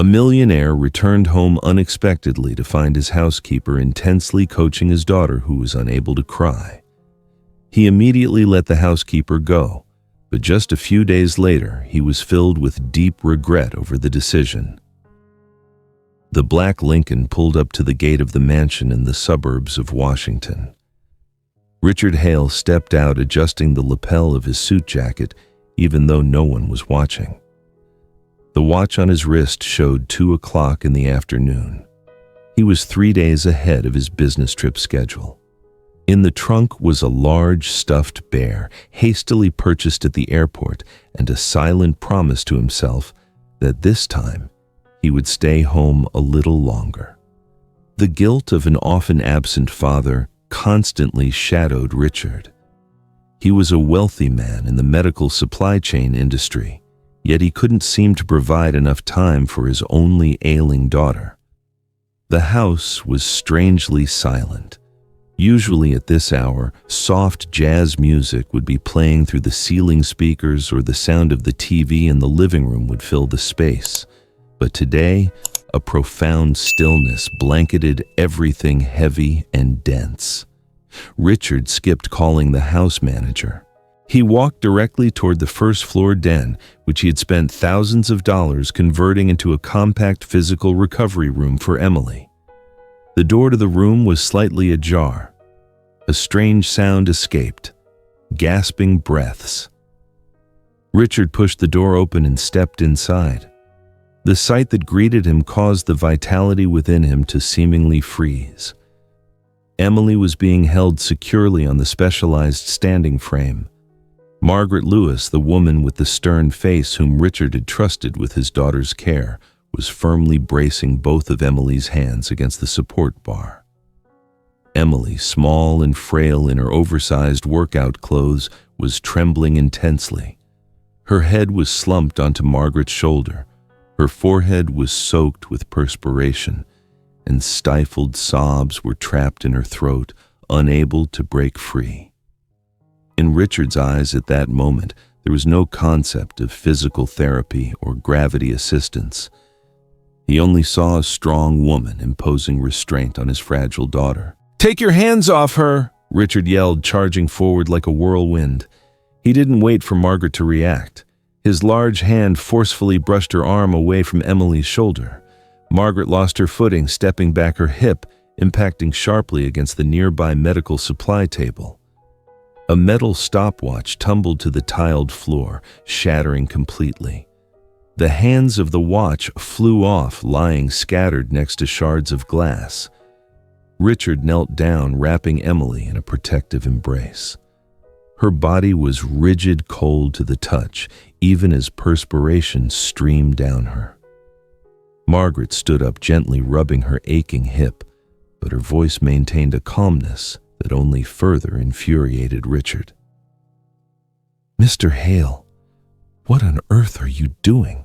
A millionaire returned home unexpectedly to find his housekeeper intensely coaching his daughter, who was unable to cry. He immediately let the housekeeper go, but just a few days later, he was filled with deep regret over the decision. The black Lincoln pulled up to the gate of the mansion in the suburbs of Washington. Richard Hale stepped out, adjusting the lapel of his suit jacket, even though no one was watching. The watch on his wrist showed 2 o'clock in the afternoon. He was 3 days ahead of his business trip schedule. In the trunk was a large stuffed bear, hastily purchased at the airport, and a silent promise to himself that this time he would stay home a little longer. The guilt of an often absent father constantly shadowed Richard. He was a wealthy man in the medical supply chain industry, yet he couldn't seem to provide enough time for his only ailing daughter. The house was strangely silent. Usually at this hour, soft jazz music would be playing through the ceiling speakers, or the sound of the TV in the living room would fill the space. But today, a profound stillness blanketed everything heavy and dense. Richard skipped calling the house manager. He walked directly toward the first-floor den, which he had spent thousands of dollars converting into a compact physical recovery room for Emily. The door to the room was slightly ajar. A strange sound escaped, gasping breaths. Richard pushed the door open and stepped inside. The sight that greeted him caused the vitality within him to seemingly freeze. Emily was being held securely on the specialized standing frame. Margaret Lewis, the woman with the stern face whom Richard had trusted with his daughter's care, was firmly bracing both of Emily's hands against the support bar. Emily, small and frail in her oversized workout clothes, was trembling intensely. Her head was slumped onto Margaret's shoulder. Her forehead was soaked with perspiration, and stifled sobs were trapped in her throat, unable to break free. In Richard's eyes at that moment, there was no concept of physical therapy or gravity assistance. He only saw a strong woman imposing restraint on his fragile daughter. "Take your hands off her!" Richard yelled, charging forward like a whirlwind. He didn't wait for Margaret to react. His large hand forcefully brushed her arm away from Emily's shoulder. Margaret lost her footing, stepping back, her hip impacting sharply against the nearby medical supply table. A metal stopwatch tumbled to the tiled floor, shattering completely. The hands of the watch flew off, lying scattered next to shards of glass. Richard knelt down, wrapping Emily in a protective embrace. Her body was rigid cold to the touch, even as perspiration streamed down her. Margaret stood up, gently rubbing her aching hip, but her voice maintained a calmness that only further infuriated Richard. "Mr. Hale, what on earth are you doing?"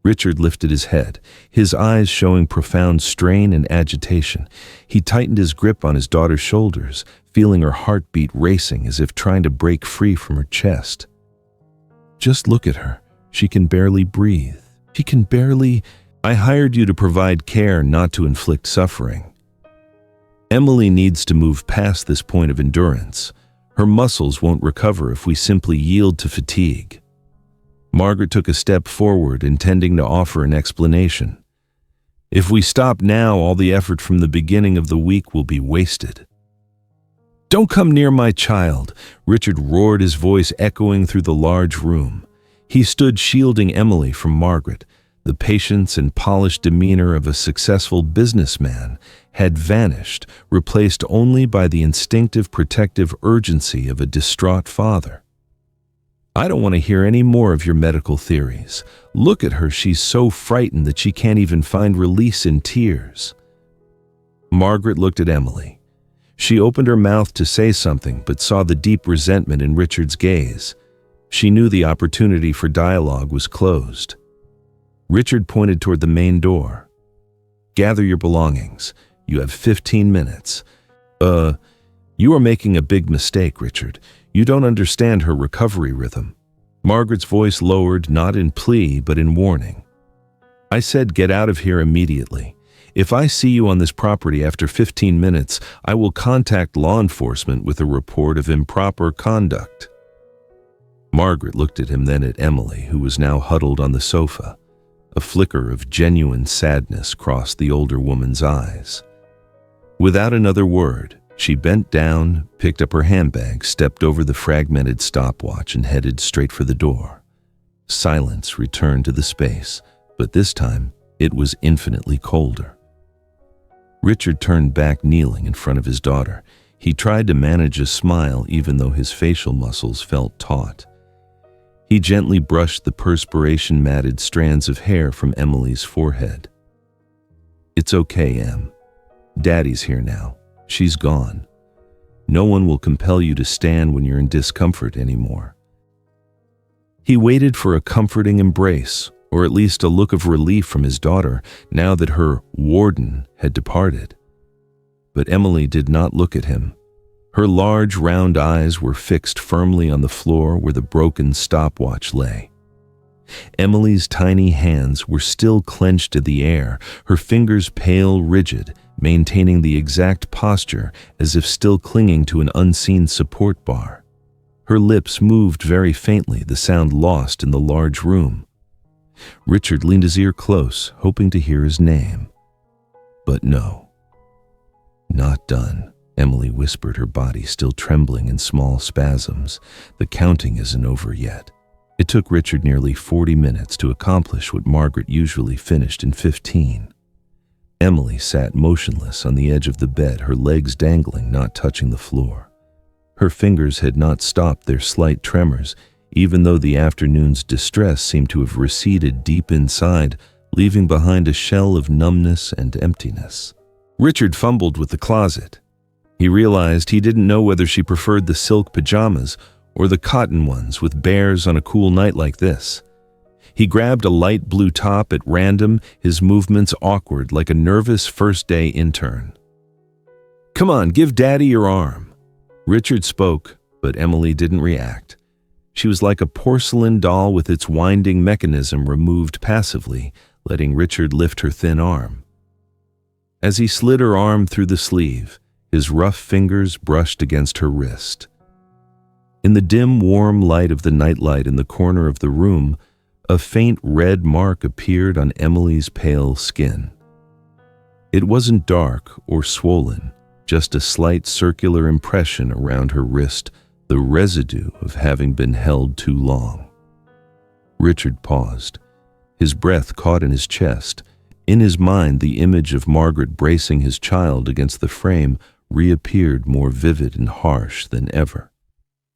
Richard lifted his head, his eyes showing profound strain and agitation. He tightened his grip on his daughter's shoulders, feeling her heartbeat racing as if trying to break free from her chest. "Just look at her. She can barely breathe. I hired you to provide care, not to inflict suffering. Emily needs to move past this point of endurance. Her muscles won't recover if we simply yield to fatigue." Margaret took a step forward, intending to offer an explanation. "If we stop now, all the effort from the beginning of the week will be wasted." "Don't come near my child!" Richard roared, his voice echoing through the large room. He stood shielding Emily from Margaret. The patience and polished demeanor of a successful businessman had vanished, replaced only by the instinctive protective urgency of a distraught father. "I don't want to hear any more of your medical theories. Look at her, she's so frightened that she can't even find release in tears." Margaret looked at Emily. She opened her mouth to say something, but saw the deep resentment in Richard's gaze. She knew the opportunity for dialogue was closed. Richard pointed toward the main door. "Gather your belongings. You have 15 minutes. You are making a big mistake, Richard. You don't understand her recovery rhythm." Margaret's voice lowered, not in plea, but in warning. I said get out of here immediately. If I see you on this property after 15 minutes, I will contact law enforcement with a report of improper conduct." Margaret looked at him, then at Emily, who was now huddled on the sofa. A flicker of genuine sadness crossed the older woman's eyes. Without another word, she bent down, picked up her handbag, stepped over the fragmented stopwatch, and headed straight for the door. Silence returned to the space, but this time it was infinitely colder. Richard turned back, kneeling in front of his daughter. He tried to manage a smile even though his facial muscles felt taut. He gently brushed the perspiration-matted strands of hair from Emily's forehead. "It's okay, Em. Daddy's here now. She's gone. No one will compel you to stand when you're in discomfort anymore." He waited for a comforting embrace, or at least a look of relief from his daughter, now that her warden had departed. But Emily did not look at him. Her large, round eyes were fixed firmly on the floor where the broken stopwatch lay. Emily's tiny hands were still clenched in the air, her fingers pale, rigid, maintaining the exact posture as if still clinging to an unseen support bar. Her lips moved very faintly, the sound lost in the large room. Richard leaned his ear close, hoping to hear his name. But no. "Not done," Emily whispered, her body still trembling in small spasms. "The counting isn't over yet." It took Richard nearly 40 minutes to accomplish what Margaret usually finished in 15. Emily sat motionless on the edge of the bed, her legs dangling, not touching the floor. Her fingers had not stopped their slight tremors, even though the afternoon's distress seemed to have receded deep inside, leaving behind a shell of numbness and emptiness. Richard fumbled with the closet. He realized he didn't know whether she preferred the silk pajamas or the cotton ones with bears on a cool night like this. He grabbed a light blue top at random, his movements awkward like a nervous first-day intern. "Come on, give Daddy your arm." Richard spoke, but Emily didn't react. She was like a porcelain doll with its winding mechanism removed passively, letting Richard lift her thin arm. As he slid her arm through the sleeve, his rough fingers brushed against her wrist. In the dim, warm light of the nightlight in the corner of the room, a faint red mark appeared on Emily's pale skin. It wasn't dark or swollen, just a slight circular impression around her wrist, the residue of having been held too long. Richard paused. His breath caught in his chest. In his mind, the image of Margaret bracing his child against the frame reappeared more vivid and harsh than ever.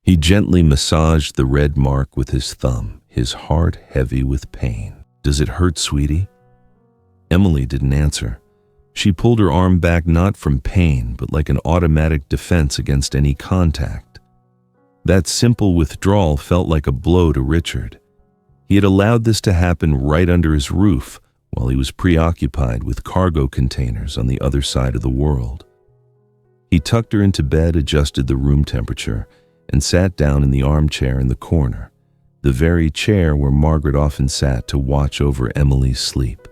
He gently massaged the red mark with his thumb, his heart heavy with pain. "Does it hurt, sweetie?" Emily didn't answer. She pulled her arm back, not from pain, but like an automatic defense against any contact. That simple withdrawal felt like a blow to Richard. He had allowed this to happen right under his roof while he was preoccupied with cargo containers on the other side of the world. He tucked her into bed, adjusted the room temperature, and sat down in the armchair in the corner, the very chair where Margaret often sat to watch over Emily's sleep.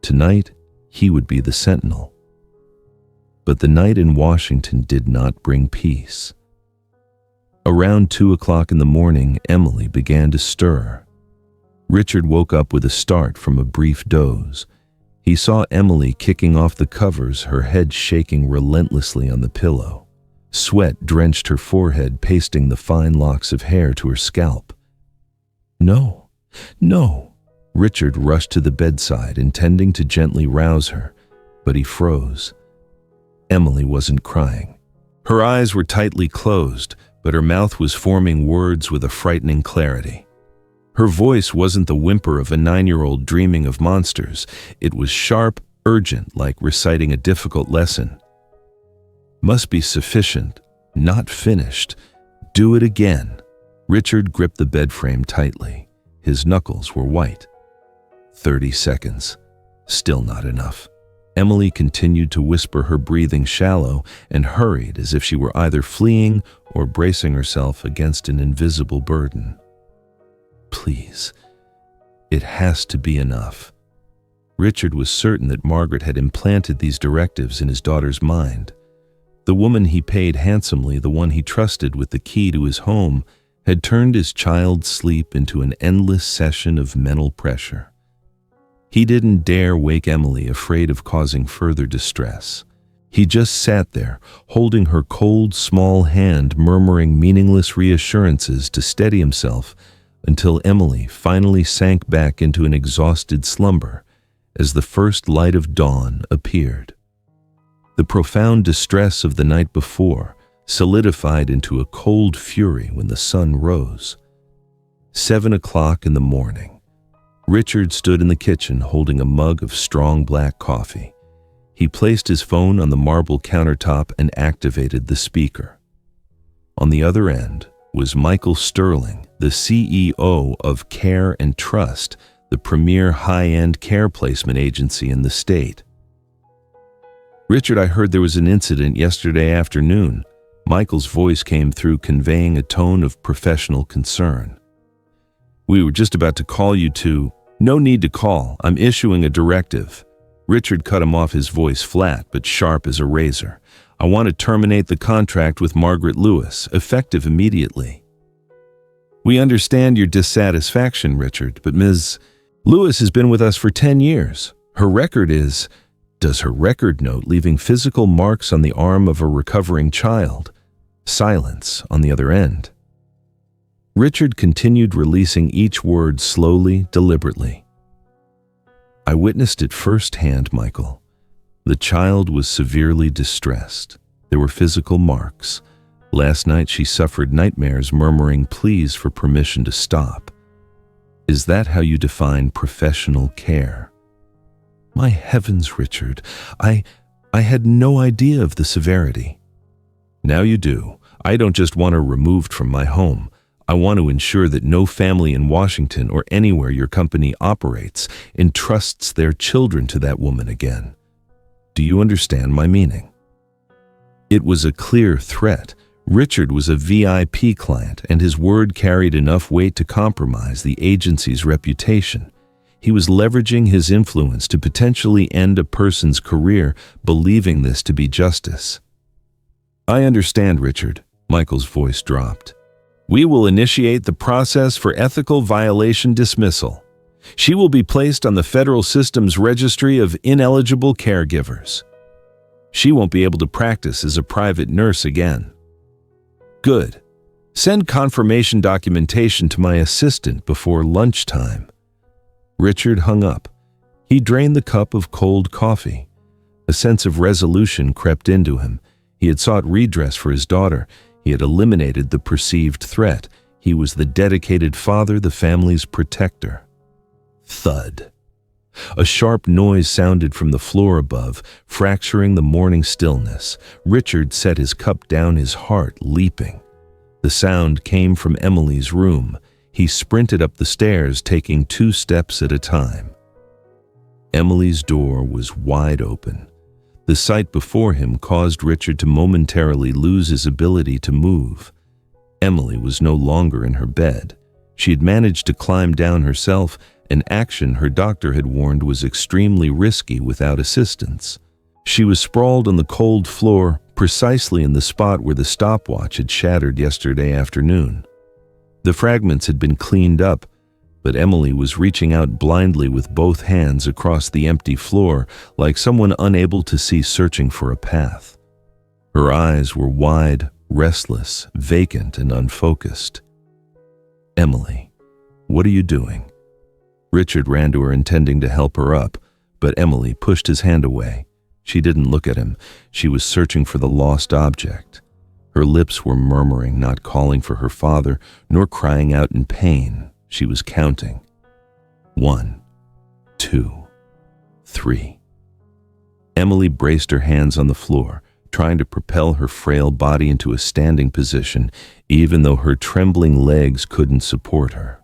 Tonight, he would be the sentinel. But the night in Washington did not bring peace. Around 2 o'clock in the morning, Emily began to stir. Richard woke up with a start from a brief doze. He saw Emily kicking off the covers, her head shaking relentlessly on the pillow. Sweat drenched her forehead, pasting the fine locks of hair to her scalp. "No, no." Richard rushed to the bedside, intending to gently rouse her, but he froze. Emily wasn't crying. Her eyes were tightly closed, but her mouth was forming words with a frightening clarity. Her voice wasn't the whimper of a 9-year-old dreaming of monsters. It was sharp, urgent, like reciting a difficult lesson. "Must be sufficient, not finished. Do it again." Richard gripped the bed frame tightly. His knuckles were white. 30 seconds. Still not enough. Emily continued to whisper, her breathing shallow and hurried, as if she were either fleeing or bracing herself against an invisible burden. "Please, it has to be enough." Richard was certain that Margaret had implanted these directives in his daughter's mind. The woman he paid handsomely, the one he trusted with the key to his home, had turned his child's sleep into an endless session of mental pressure. He didn't dare wake Emily, afraid of causing further distress. He just sat there, holding her cold, small hand, murmuring meaningless reassurances to steady himself until Emily finally sank back into an exhausted slumber as the first light of dawn appeared. The profound distress of the night before solidified into a cold fury when the sun rose. 7 o'clock in the morning. Richard stood in the kitchen holding a mug of strong black coffee. He placed his phone on the marble countertop and activated the speaker. On the other end was Michael Sterling, the CEO of Care and Trust, the premier high-end care placement agency in the state. "Richard, I heard there was an incident yesterday afternoon." Michael's voice came through, conveying a tone of professional concern. "We were just about to call you to—" "No need to call. I'm issuing a directive." Richard cut him off, his voice flat but sharp as a razor. "I want to terminate the contract with Margaret Lewis, effective immediately." "We understand your dissatisfaction, Richard, but Ms. Lewis has been with us for 10 years. Her record is—" Does her record note, leaving physical marks on the arm of a recovering child? Silence on the other end. Richard continued, releasing each word slowly, deliberately. "I witnessed it firsthand, Michael. The child was severely distressed. There were physical marks. Last night she suffered nightmares, murmuring pleas for permission to stop. Is that how you define professional care?" "My heavens, Richard, I had no idea of the severity." "Now you do. I don't just want her removed from my home. I want to ensure that no family in Washington or anywhere your company operates entrusts their children to that woman again. Do you understand my meaning?" It was a clear threat. Richard was a VIP client, and his word carried enough weight to compromise the agency's reputation. He was leveraging his influence to potentially end a person's career, believing this to be justice. "I understand, Richard." Michael's voice dropped. "We will initiate the process for ethical violation dismissal. She will be placed on the federal system's registry of ineligible caregivers. She won't be able to practice as a private nurse again." "Good. Send confirmation documentation to my assistant before lunchtime." Richard hung up. He drained the cup of cold coffee. A sense of resolution crept into him. He had sought redress for his daughter. He had eliminated the perceived threat. He was the dedicated father, the family's protector. Thud. A sharp noise sounded from the floor above, fracturing the morning stillness. Richard set his cup down, his heart leaping. The sound came from Emily's room. He sprinted up the stairs, taking 2 steps at a time. Emily's door was wide open. The sight before him caused Richard to momentarily lose his ability to move. Emily was no longer in her bed. She had managed to climb down herself, an action her doctor had warned was extremely risky without assistance. She was sprawled on the cold floor, precisely in the spot where the stopwatch had shattered yesterday afternoon. The fragments had been cleaned up, but Emily was reaching out blindly with both hands across the empty floor, like someone unable to see, searching for a path. Her eyes were wide, restless, vacant, and unfocused. "Emily, what are you doing?" Richard ran to her, intending to help her up, but Emily pushed his hand away. She didn't look at him. She was searching for the lost object. Her lips were murmuring, not calling for her father, nor crying out in pain. She was counting. 1, 2, 3. Emily braced her hands on the floor, trying to propel her frail body into a standing position, even though her trembling legs couldn't support her.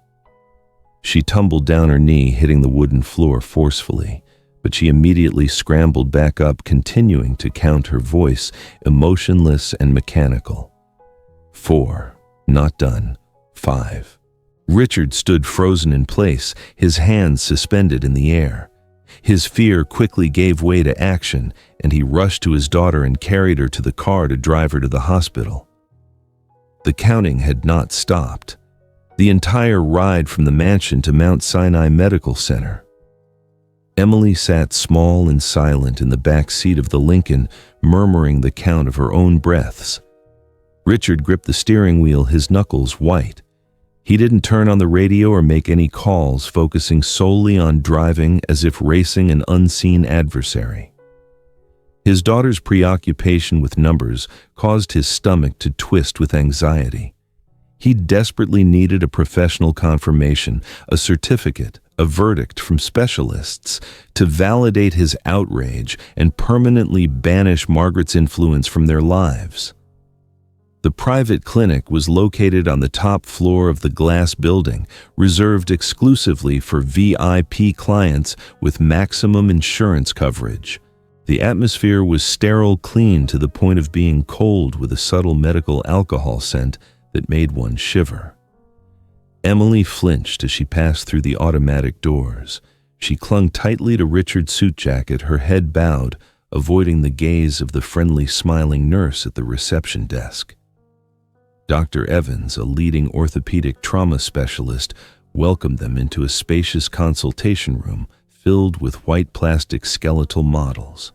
She tumbled down her knee, hitting the wooden floor forcefully, but she immediately scrambled back up, continuing to count, her voice emotionless and mechanical. 4. Not done. 5. Richard stood frozen in place, his hands suspended in the air. His fear quickly gave way to action, and he rushed to his daughter and carried her to the car to drive her to the hospital. The counting had not stopped. The entire ride from the mansion to Mount Sinai Medical Center. Emily sat small and silent in the back seat of the Lincoln, murmuring the count of her own breaths. Richard gripped the steering wheel, his knuckles white. He didn't turn on the radio or make any calls, focusing solely on driving as if racing an unseen adversary. His daughter's preoccupation with numbers caused his stomach to twist with anxiety. He desperately needed a professional confirmation, a certificate, a verdict from specialists to validate his outrage and permanently banish Margaret's influence from their lives. The private clinic was located on the top floor of the glass building, reserved exclusively for VIP clients with maximum insurance coverage. The atmosphere was sterile clean to the point of being cold, with a subtle medical alcohol scent that made one shiver. Emily flinched as she passed through the automatic doors. She clung tightly to Richard's suit jacket, her head bowed, avoiding the gaze of the friendly, smiling nurse at the reception desk. Dr. Evans, a leading orthopedic trauma specialist, welcomed them into a spacious consultation room filled with white plastic skeletal models.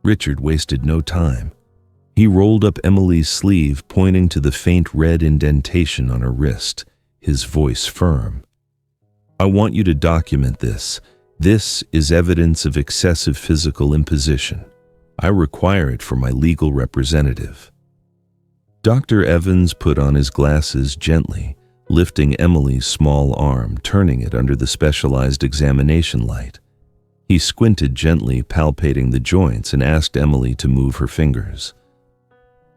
Richard wasted no time. He rolled up Emily's sleeve, pointing to the faint red indentation on her wrist, his voice firm. "I want you to document this. This is evidence of excessive physical imposition. I require it for my legal representative." Dr. Evans put on his glasses gently, lifting Emily's small arm, turning it under the specialized examination light. He squinted gently, palpating the joints, and asked Emily to move her fingers.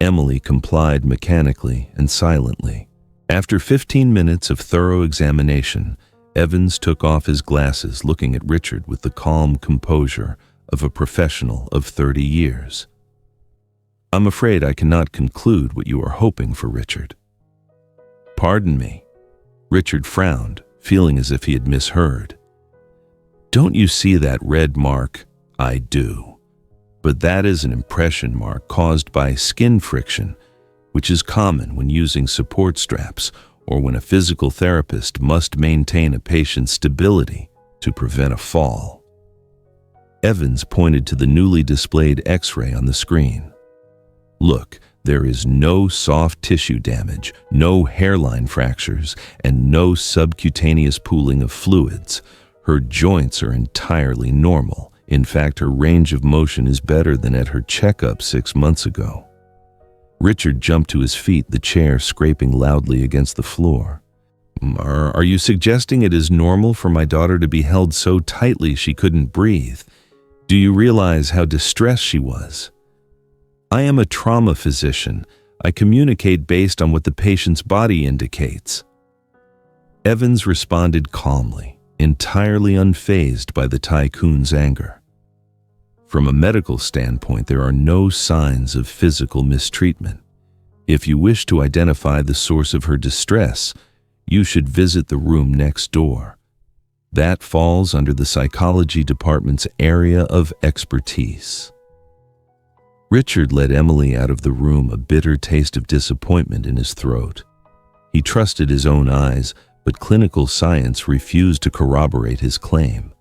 Emily complied mechanically and silently. After 15 minutes of thorough examination, Evans took off his glasses, looking at Richard with the calm composure of a professional of 30 years. "I'm afraid I cannot conclude what you are hoping for, Richard." "Pardon me." Richard frowned, feeling as if he had misheard. "Don't you see that red mark?" "I do. But that is an impression mark caused by skin friction, which is common when using support straps or when a physical therapist must maintain a patient's stability to prevent a fall." Evans pointed to the newly displayed X-ray on the screen. "Look, there is no soft tissue damage, no hairline fractures, and no subcutaneous pooling of fluids. Her joints are entirely normal. In fact, her range of motion is better than at her checkup 6 months ago." Richard jumped to his feet, the chair scraping loudly against the floor. Are you suggesting it is normal for my daughter to be held so tightly she couldn't breathe? Do you realize how distressed she was?" "I am a trauma physician. I communicate based on what the patient's body indicates." Evans responded calmly, entirely unfazed by the tycoon's anger. "From a medical standpoint, there are no signs of physical mistreatment. If you wish to identify the source of her distress, you should visit the room next door. That falls under the psychology department's area of expertise." Richard led Emily out of the room, a bitter taste of disappointment in his throat. He trusted his own eyes, but clinical science refused to corroborate his claim.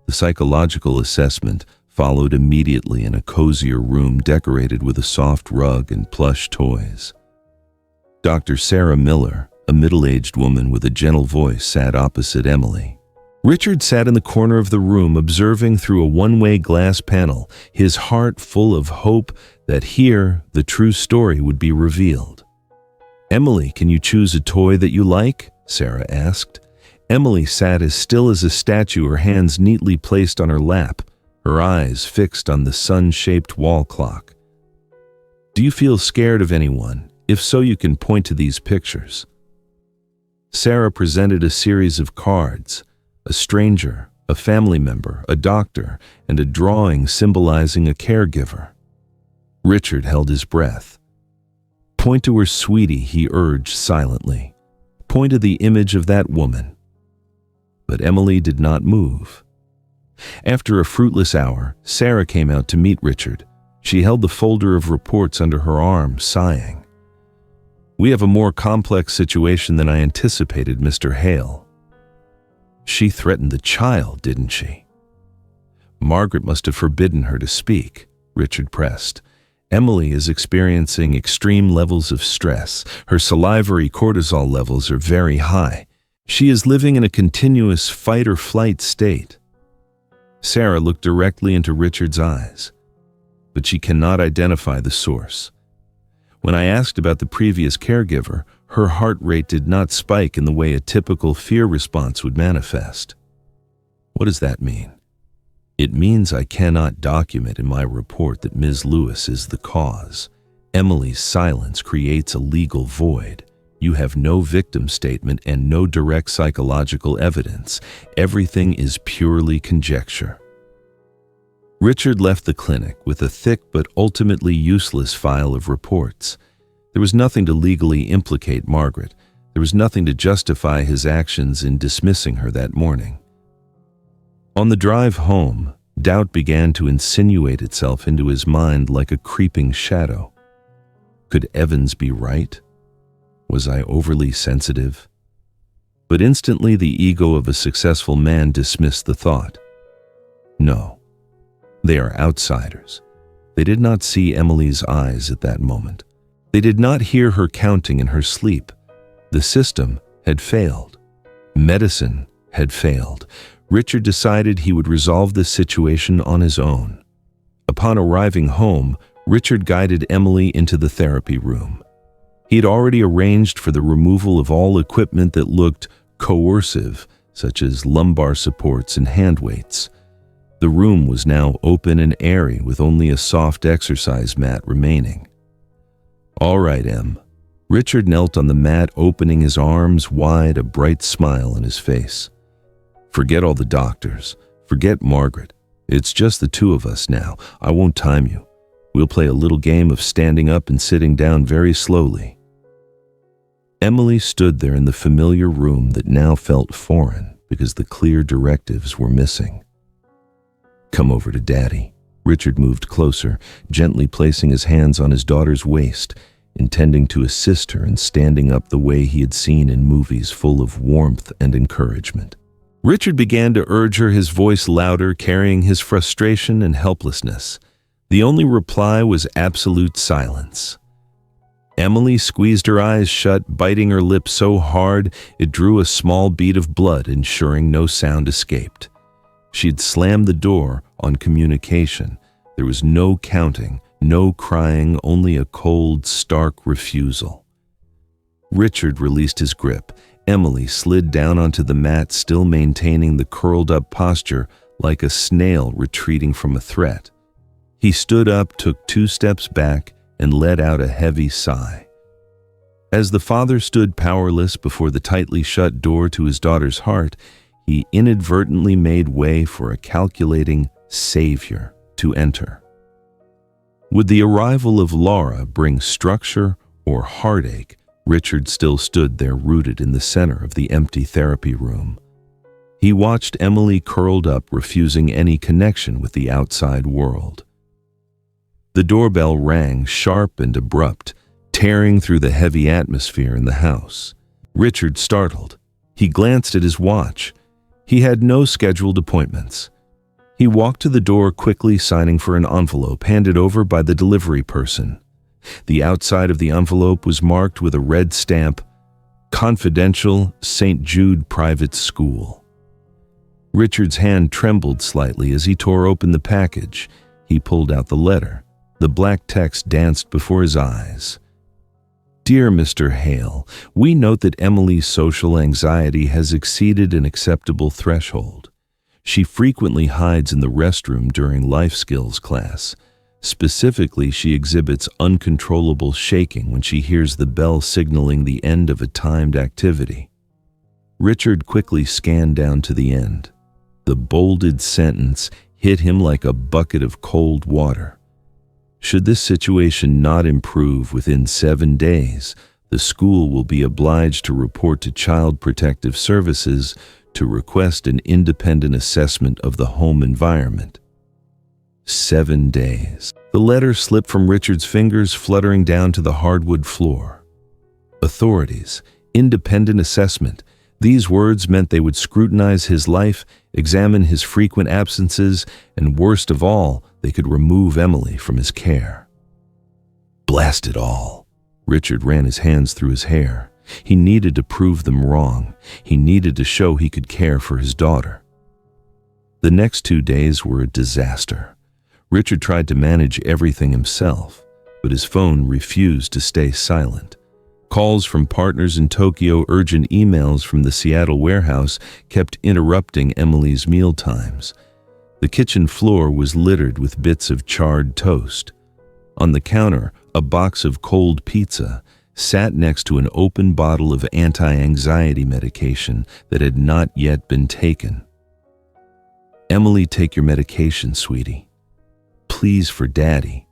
The psychological assessment followed immediately in a cozier room decorated with a soft rug and plush toys. Dr. Sarah Miller, a middle-aged woman with a gentle voice, sat opposite Emily. Richard sat in the corner of the room, observing through a one-way glass panel, his heart full of hope that here the true story would be revealed. "Emily, can you choose a toy that you like?" Sarah asked. Emily sat as still as a statue, her hands neatly placed on her lap, her eyes fixed on the sun-shaped wall clock. "Do you feel scared of anyone? If so, you can point to these pictures." Sarah presented a series of cards: a stranger, a family member, a doctor, and a drawing symbolizing a caregiver. Richard held his breath. "Point to her, sweetie," he urged silently. "Point to the image of that woman." But Emily did not move. After a fruitless hour, Sarah came out to meet Richard. She held the folder of reports under her arm, sighing. "We have a more complex situation than I anticipated, Mr. Hale." "She threatened the child, didn't she?" "Margaret must have forbidden her to speak," Richard pressed. "Emily is experiencing extreme levels of stress. Her salivary cortisol levels are very high. She is living in a continuous fight-or-flight state." Sarah looked directly into Richard's eyes, but she cannot identify the source. When I asked about the previous caregiver, her heart rate did not spike in the way a typical fear response would manifest. What does that mean? It means I cannot document in my report that Ms. Lewis is the cause. Emily's silence creates a legal void. You have no victim statement and no direct psychological evidence. Everything is purely conjecture. Richard left the clinic with a thick but ultimately useless file of reports. There was nothing to legally implicate Margaret. There was nothing to justify his actions in dismissing her that morning. On the drive home, doubt began to insinuate itself into his mind like a creeping shadow. Could Evans be right? Was I overly sensitive? But instantly the ego of a successful man dismissed the thought. No, they are outsiders. They did not see Emily's eyes at that moment. They did not hear her counting in her sleep. The system had failed. Medicine had failed. Richard decided he would resolve this situation on his own. Upon arriving home, Richard guided Emily into the therapy room. He had already arranged for the removal of all equipment that looked coercive, such as lumbar supports and hand weights. The room was now open and airy with only a soft exercise mat remaining. "All right, Em." Richard knelt on the mat, opening his arms wide, a bright smile on his face. "Forget all the doctors. Forget Margaret. It's just the two of us now. I won't time you. We'll play a little game of standing up and sitting down very slowly." Emily stood there in the familiar room that now felt foreign because the clear directives were missing. "Come over to Daddy." Richard moved closer, gently placing his hands on his daughter's waist, intending to assist her in standing up the way he had seen in movies full of warmth and encouragement. Richard began to urge her, his voice louder, carrying his frustration and helplessness. The only reply was absolute silence. Emily squeezed her eyes shut, biting her lip so hard it drew a small bead of blood, ensuring no sound escaped. She had slammed the door on communication. There was no counting, no crying, only a cold, stark refusal. Richard released his grip. Emily slid down onto the mat, still maintaining the curled-up posture like a snail retreating from a threat. He stood up, took 2 steps back, and let out a heavy sigh. As the father stood powerless before the tightly shut door to his daughter's heart, he inadvertently made way for a calculating savior to enter. Would the arrival of Laura bring structure or heartache? Richard still stood there, rooted in the center of the empty therapy room. He watched Emily curled up, refusing any connection with the outside world. The doorbell rang, sharp and abrupt, tearing through the heavy atmosphere in the house. Richard startled. He glanced at his watch. He had no scheduled appointments. He walked to the door, quickly signing for an envelope handed over by the delivery person. The outside of the envelope was marked with a red stamp, "Confidential, St. Jude Private School." Richard's hand trembled slightly as he tore open the package. He pulled out the letter. The black text danced before his eyes. "Dear Mr. Hale, we note that Emily's social anxiety has exceeded an acceptable threshold. She frequently hides in the restroom during life skills class. Specifically, she exhibits uncontrollable shaking when she hears the bell signaling the end of a timed activity." Richard quickly scanned down to the end. The bolded sentence hit him like a bucket of cold water. Should this situation not improve within 7 days, the school will be obliged to report to Child Protective Services to request an independent assessment of the home environment. 7 days. The letter slipped from Richard's fingers, fluttering down to the hardwood floor. Authorities, independent assessment. These words meant they would scrutinize his life, examine his frequent absences, and worst of all, they could remove Emily from his care. Blast it all. Richard ran his hands through his hair. He needed to prove them wrong. He needed to show he could care for his daughter. The next 2 days were a disaster. Richard tried to manage everything himself, but his phone refused to stay silent. Calls from partners in Tokyo, urgent emails from the Seattle warehouse kept interrupting Emily's meal times. The kitchen floor was littered with bits of charred toast. On the counter, a box of cold pizza sat next to an open bottle of anti-anxiety medication that had not yet been taken. "Emily, take your medication, sweetie. Please, for Daddy."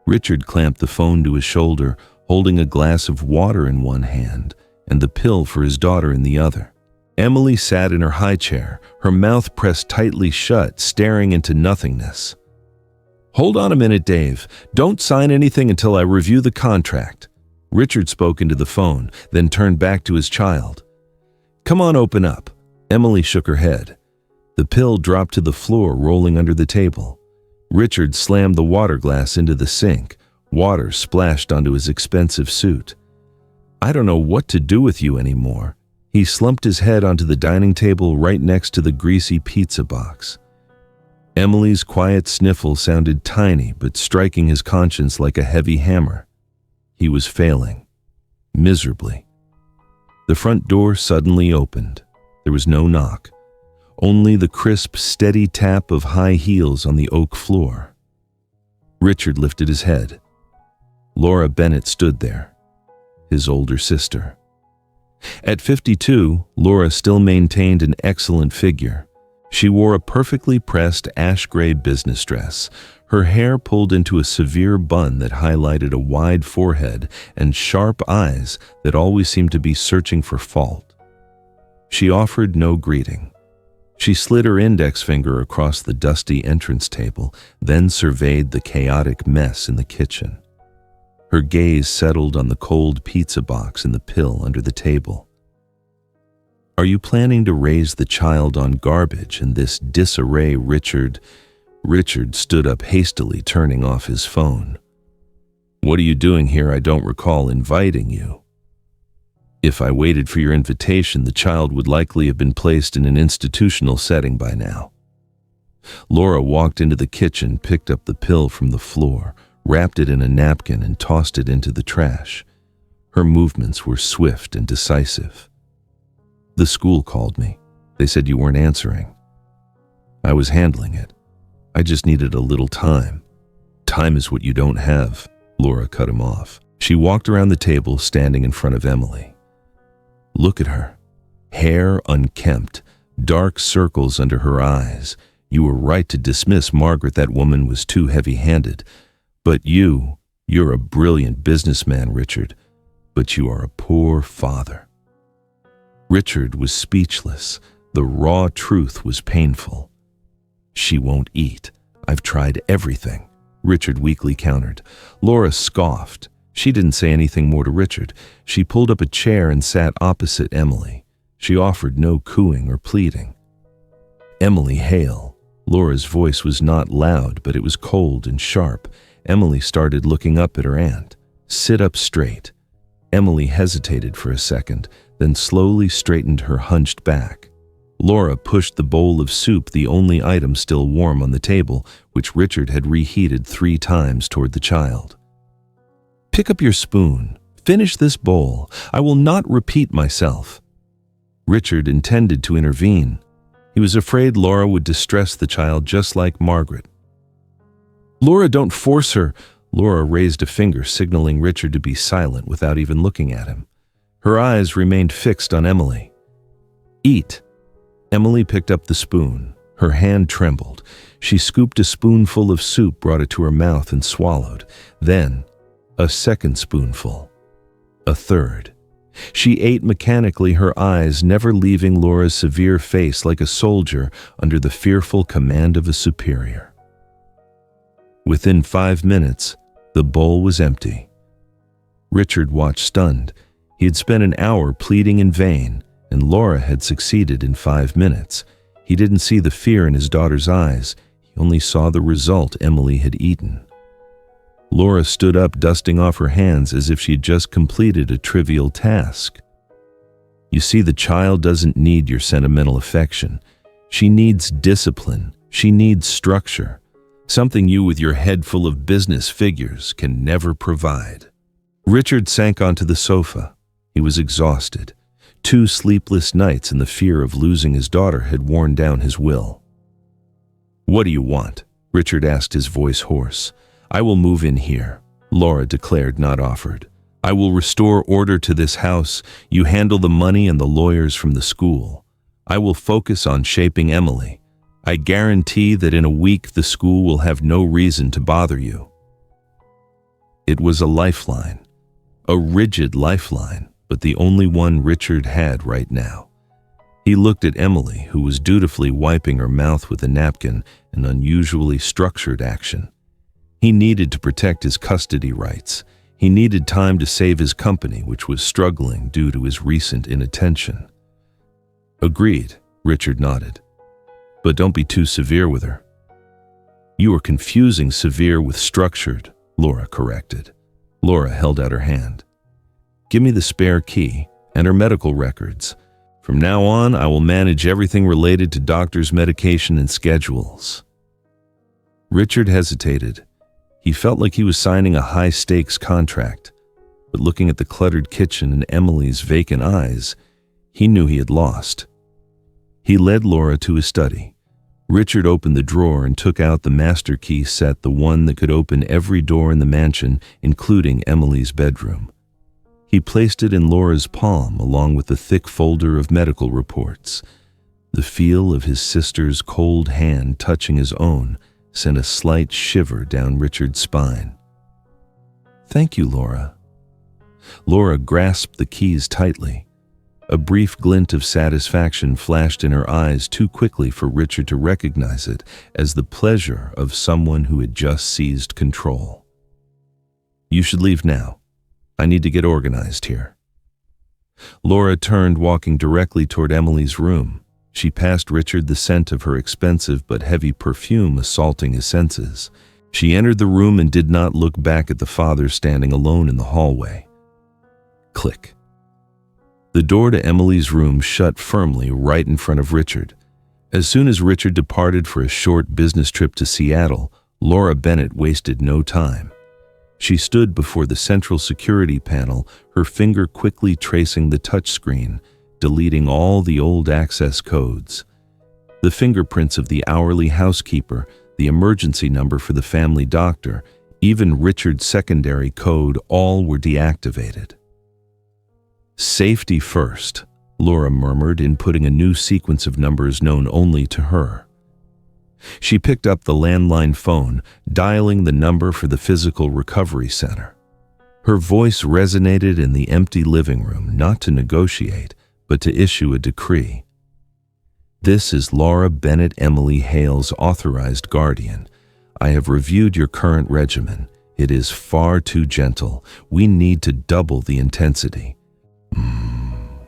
Richard clamped the phone to his shoulder, holding a glass of water in one hand and the pill for his daughter in the other. Emily sat in her high chair, her mouth pressed tightly shut, staring into nothingness. "Hold on a minute, Dave. Don't sign anything until I review the contract." Richard spoke into the phone, then turned back to his child. "Come on, open up." Emily shook her head. The pill dropped to the floor, rolling under the table. Richard slammed the water glass into the sink. Water splashed onto his expensive suit. "I don't know what to do with you anymore." He slumped his head onto the dining table right next to the greasy pizza box. Emily's quiet sniffle sounded tiny, but striking his conscience like a heavy hammer. He was failing. Miserably. The front door suddenly opened. There was no knock. Only the crisp, steady tap of high heels on the oak floor. Richard lifted his head. Laura Bennett stood there, his older sister. At 52, Laura still maintained an excellent figure. She wore a perfectly pressed ash-gray business dress, her hair pulled into a severe bun that highlighted a wide forehead and sharp eyes that always seemed to be searching for fault. She offered no greeting. She slid her index finger across the dusty entrance table, then surveyed the chaotic mess in the kitchen. Her gaze settled on the cold pizza box and the pill under the table. "Are you planning to raise the child on garbage in this disarray, Richard?" Richard stood up hastily, turning off his phone. "What are you doing here? I don't recall inviting you." "If I waited for your invitation, the child would likely have been placed in an institutional setting by now." Laura walked into the kitchen, picked up the pill from the floor, wrapped it in a napkin, and tossed it into the trash. Her movements were swift and decisive. "The school called me. They said you weren't answering. I was handling it. I just needed a little time." "Time is what you don't have," Laura cut him off. She walked around the table, standing in front of Emily. "Look at her. Hair unkempt, dark circles under her eyes. You were right to dismiss Margaret. That woman was too heavy-handed. But you're a brilliant businessman, Richard, but you are a poor father." Richard was speechless. The raw truth was painful. "She won't eat. I've tried everything," Richard weakly countered. Laura scoffed. She didn't say anything more to Richard. She pulled up a chair and sat opposite Emily. She offered no cooing or pleading. "Emily Hale." Laura's voice was not loud, but it was cold and sharp. Emily started looking up at her aunt. "Sit up straight." Emily hesitated for a second, then slowly straightened her hunched back. Laura pushed the bowl of soup, the only item still warm on the table, which Richard had reheated 3 times, toward the child. "Pick up your spoon. Finish this bowl. I will not repeat myself." Richard intended to intervene. He was afraid Laura would distress the child just like Margaret. "Laura, don't force her." Laura raised a finger, signaling Richard to be silent without even looking at him. Her eyes remained fixed on Emily. "Eat." Emily picked up the spoon. Her hand trembled. She scooped a spoonful of soup, brought it to her mouth, and swallowed. Then, a second spoonful. A third. She ate mechanically, her eyes never leaving Laura's severe face like a soldier under the fearful command of a superior. Within 5 minutes, the bowl was empty. Richard watched stunned. He had spent an hour pleading in vain, and Laura had succeeded in 5 minutes. He didn't see the fear in his daughter's eyes. He only saw the result Emily had eaten. Laura stood up, dusting off her hands as if she had just completed a trivial task. You see, the child doesn't need your sentimental affection. She needs discipline. She needs structure. Something you with your head full of business figures can never provide. Richard sank onto the sofa. He was exhausted. 2 sleepless nights and the fear of losing his daughter had worn down his will. "What do you want?" Richard asked, his voice hoarse. "I will move in here," Laura declared, not offered. "I will restore order to this house. You handle the money and the lawyers from the school. I will focus on shaping Emily. I guarantee that in a week the school will have no reason to bother you." It was a lifeline, a rigid lifeline, but the only one Richard had right now. He looked at Emily, who was dutifully wiping her mouth with a napkin, an unusually structured action. He needed to protect his custody rights. He needed time to save his company, which was struggling due to his recent inattention. "Agreed," Richard nodded. "But don't be too severe with her." "You are confusing severe with structured," Laura corrected. Laura held out her hand. "Give me the spare key and her medical records. From now on, I will manage everything related to doctors' medication and schedules." Richard hesitated. He felt like he was signing a high-stakes contract, but looking at the cluttered kitchen and Emily's vacant eyes, he knew he had lost. He led Laura to his study. Richard opened the drawer and took out the master key set, the one that could open every door in the mansion, including Emily's bedroom. He placed it in Laura's palm along with the thick folder of medical reports. The feel of his sister's cold hand touching his own sent a slight shiver down Richard's spine. "Thank you, Laura." Laura grasped the keys tightly. A brief glint of satisfaction flashed in her eyes too quickly for Richard to recognize it as the pleasure of someone who had just seized control. "You should leave now. I need to get organized here." Laura turned, walking directly toward Emily's room. She passed Richard, the scent of her expensive but heavy perfume assaulting his senses. She entered the room and did not look back at the father standing alone in the hallway. Click. The door to Emily's room shut firmly right in front of Richard. As soon as Richard departed for a short business trip to Seattle, Laura Bennett wasted no time. She stood before the central security panel, her finger quickly tracing the touchscreen, deleting all the old access codes. The fingerprints of the hourly housekeeper, the emergency number for the family doctor, even Richard's secondary code, all were deactivated. "Safety first," Laura murmured, inputting a new sequence of numbers known only to her. She picked up the landline phone, dialing the number for the Physical Recovery Center. Her voice resonated in the empty living room, not to negotiate, but to issue a decree. "This is Laura Bennett, Emily Hale's authorized guardian. I have reviewed your current regimen. It is far too gentle. We need to double the intensity."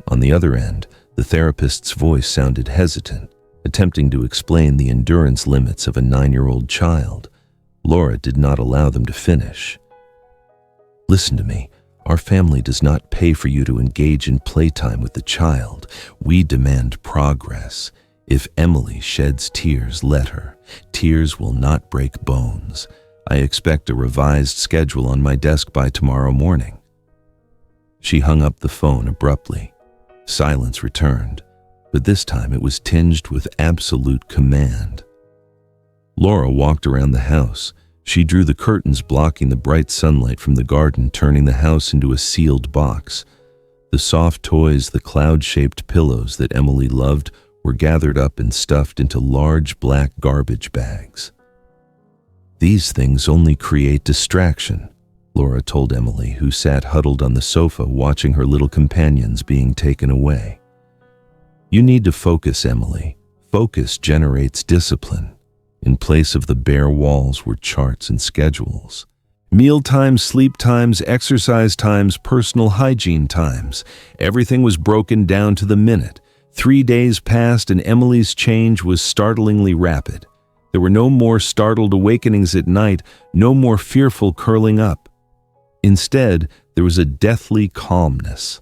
On the other end, the therapist's voice sounded hesitant, attempting to explain the endurance limits of a 9-year-old child. Laura did not allow them to finish. "Listen to me. Our family does not pay for you to engage in playtime with the child. We demand progress. If Emily sheds tears, let her. Tears will not break bones. I expect a revised schedule on my desk by tomorrow morning." She hung up the phone abruptly. Silence returned, but this time it was tinged with absolute command. Laura walked around the house. She drew the curtains blocking the bright sunlight from the garden, turning the house into a sealed box. The soft toys, the cloud-shaped pillows that Emily loved, were gathered up and stuffed into large black garbage bags. "These things only create distraction," Laura told Emily, who sat huddled on the sofa watching her little companions being taken away. You need to focus, Emily. Focus generates discipline. In place of the bare walls were charts and schedules. Meal times, sleep times, exercise times, personal hygiene times. Everything was broken down to the minute. 3 days passed and Emily's change was startlingly rapid. There were no more startled awakenings at night, no more fearful curling up. Instead, there was a deathly calmness.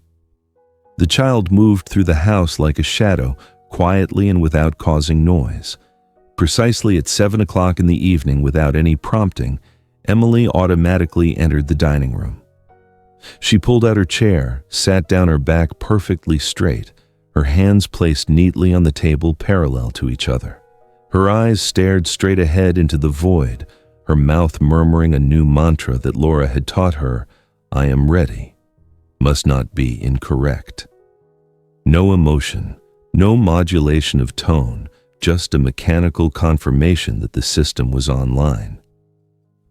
The child moved through the house like a shadow, quietly and without causing noise. Precisely at 7 o'clock in the evening, without any prompting, Emily automatically entered the dining room. She pulled out her chair, sat down, her back perfectly straight, her hands placed neatly on the table parallel to each other. Her eyes stared straight ahead into the void, her mouth murmuring a new mantra that Laura had taught her: I am ready. Must not be incorrect. No emotion, no modulation of tone, just a mechanical confirmation that the system was online.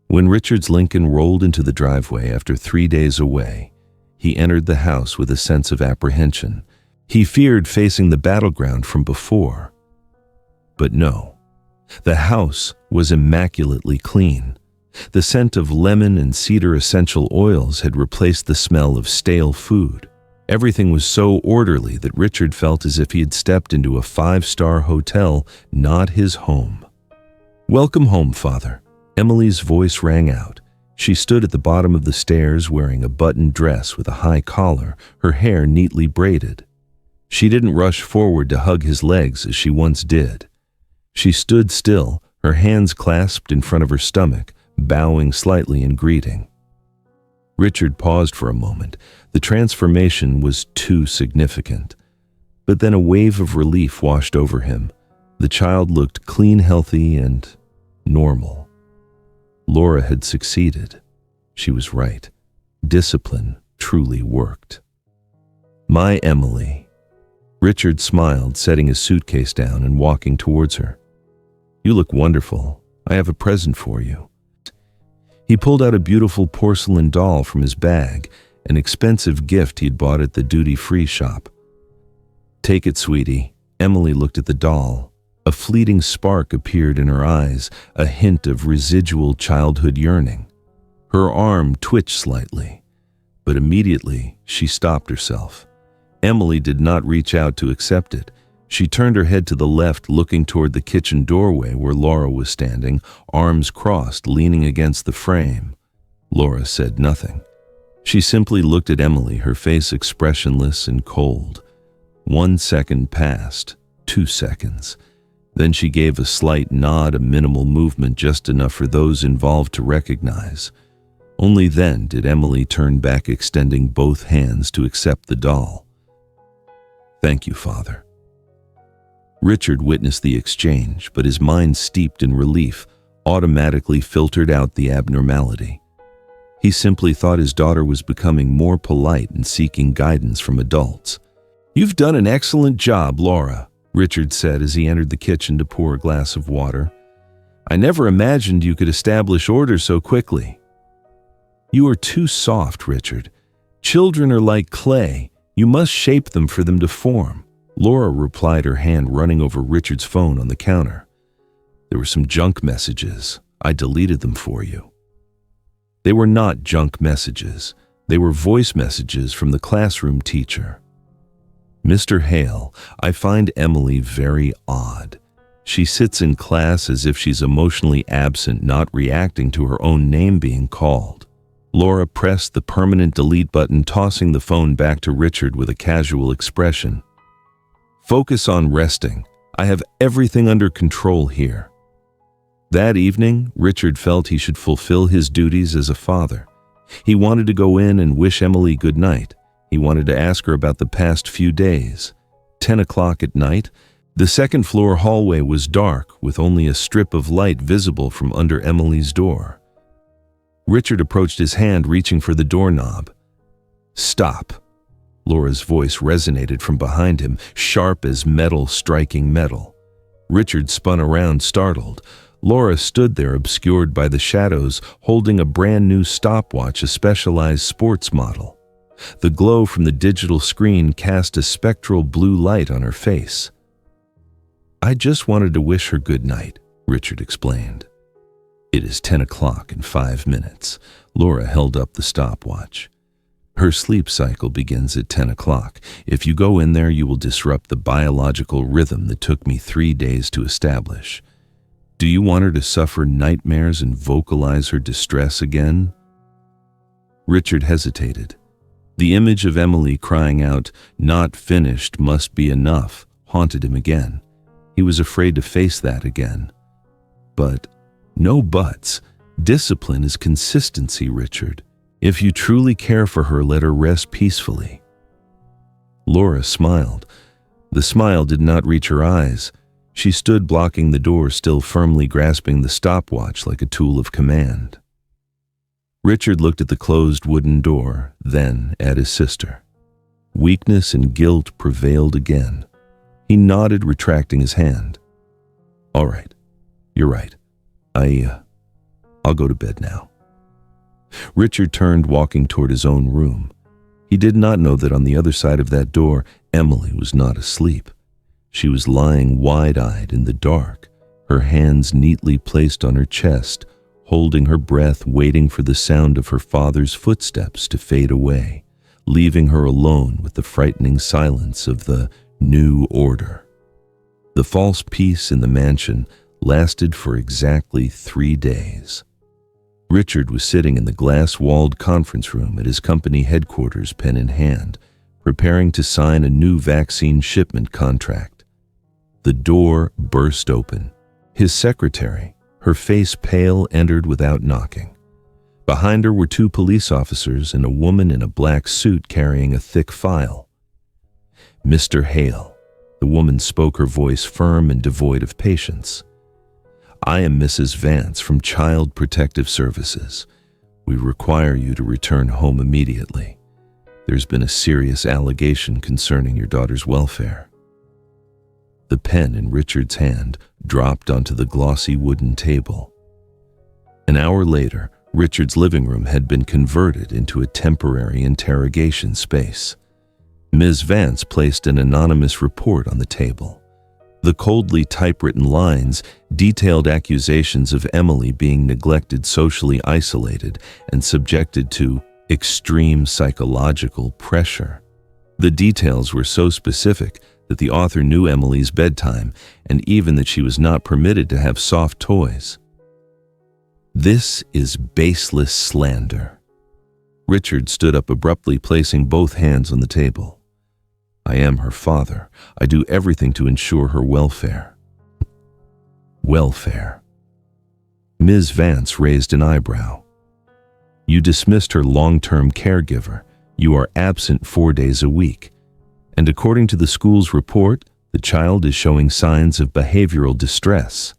When Richard's Lincoln rolled into the driveway after 3 days away, he entered the house with a sense of apprehension. He feared facing the battleground from before. But no, the house was immaculately clean. The scent of lemon and cedar essential oils had replaced the smell of stale food. Everything was so orderly that Richard felt as if he had stepped into a 5-star hotel, not his home. Welcome home, Father. Emily's voice rang out. She stood at the bottom of the stairs wearing a buttoned dress with a high collar, her hair neatly braided. She didn't rush forward to hug his legs as she once did. She stood still, her hands clasped in front of her stomach, bowing slightly in greeting. Richard paused for a moment. The transformation was too significant. But then a wave of relief washed over him. The child looked clean, healthy, and normal. Laura had succeeded. She was right. Discipline truly worked. My Emily. Richard smiled, setting his suitcase down and walking towards her. You look wonderful. I have a present for you. He pulled out a beautiful porcelain doll from his bag, an expensive gift he'd bought at the duty-free shop. Take it, sweetie. Emily looked at the doll. A fleeting spark appeared in her eyes, a hint of residual childhood yearning. Her arm twitched slightly, but immediately she stopped herself. Emily did not reach out to accept it. She turned her head to the left, looking toward the kitchen doorway where Laura was standing, arms crossed, leaning against the frame. Laura said nothing. She simply looked at Emily, her face expressionless and cold. 1 second passed, 2 seconds. Then she gave a slight nod, a minimal movement, just enough for those involved to recognize. Only then did Emily turn back, extending both hands to accept the doll. Thank you, Father. Richard witnessed the exchange, but his mind, steeped in relief, automatically filtered out the abnormality. He simply thought his daughter was becoming more polite and seeking guidance from adults. You've done an excellent job, Laura, Richard said as he entered the kitchen to pour a glass of water. I never imagined you could establish order so quickly. You are too soft, Richard. Children are like clay. You must shape them for them to form. Laura replied, her hand running over Richard's phone on the counter. There were some junk messages. I deleted them for you. They were not junk messages. They were voice messages from the classroom teacher. Mr. Hale, I find Emily very odd. She sits in class as if she's emotionally absent, not reacting to her own name being called. Laura pressed the permanent delete button, tossing the phone back to Richard with a casual expression. Focus on resting. I have everything under control here. That evening, Richard felt he should fulfill his duties as a father. He wanted to go in and wish Emily good night. He wanted to ask her about the past few days. 10 o'clock at night, the second-floor hallway was dark, with only a strip of light visible from under Emily's door. Richard approached his hand, reaching for the doorknob. Stop. Laura's voice resonated from behind him, sharp as metal striking metal. Richard spun around, startled. Laura stood there obscured by the shadows, holding a brand new stopwatch, a specialized sports model. The glow from the digital screen cast a spectral blue light on her face. "I just wanted to wish her good night," Richard explained. "It is 10 o'clock in 5 minutes. Laura held up the stopwatch. "Her sleep cycle begins at 10 o'clock. If you go in there, you will disrupt the biological rhythm that took me 3 days to establish. Do you want her to suffer nightmares and vocalize her distress again?" Richard hesitated. The image of Emily crying out, "Not finished, must be enough," haunted him again. He was afraid to face that again. But no buts. Discipline is consistency, Richard. If you truly care for her, let her rest peacefully. Laura smiled. The smile did not reach her eyes. She stood blocking the door, still firmly grasping the stopwatch like a tool of command. Richard looked at the closed wooden door, then at his sister. Weakness and guilt prevailed again. He nodded, retracting his hand. "All right. You're right. I'll go to bed now." Richard turned, walking toward his own room. He did not know that on the other side of that door, Emily was not asleep. She was lying wide-eyed in the dark, her hands neatly placed on her chest, holding her breath, waiting for the sound of her father's footsteps to fade away, leaving her alone with the frightening silence of the new order. The false peace in the mansion lasted for exactly 3 days. Richard was sitting in the glass-walled conference room at his company headquarters, pen in hand, preparing to sign a new vaccine shipment contract. The door burst open. His secretary, her face pale, entered without knocking. Behind her were 2 police officers and a woman in a black suit carrying a thick file. "Mr. Hale," the woman spoke, her voice firm and devoid of patience. "I am Mrs. Vance from Child Protective Services. We require you to return home immediately. There's been a serious allegation concerning your daughter's welfare." The pen in Richard's hand dropped onto the glossy wooden table. An hour later, Richard's living room had been converted into a temporary interrogation space. Ms. Vance placed an anonymous report on the table. The coldly typewritten lines detailed accusations of Emily being neglected, socially isolated, and subjected to extreme psychological pressure. The details were so specific that the author knew Emily's bedtime and even that she was not permitted to have soft toys. "This is baseless slander." Richard stood up abruptly, placing both hands on the table. "I am her father. I do everything to ensure her welfare." Welfare. Ms. Vance raised an eyebrow. "You dismissed her long-term caregiver. You are absent 4 days a week. And according to the school's report, the child is showing signs of behavioral distress."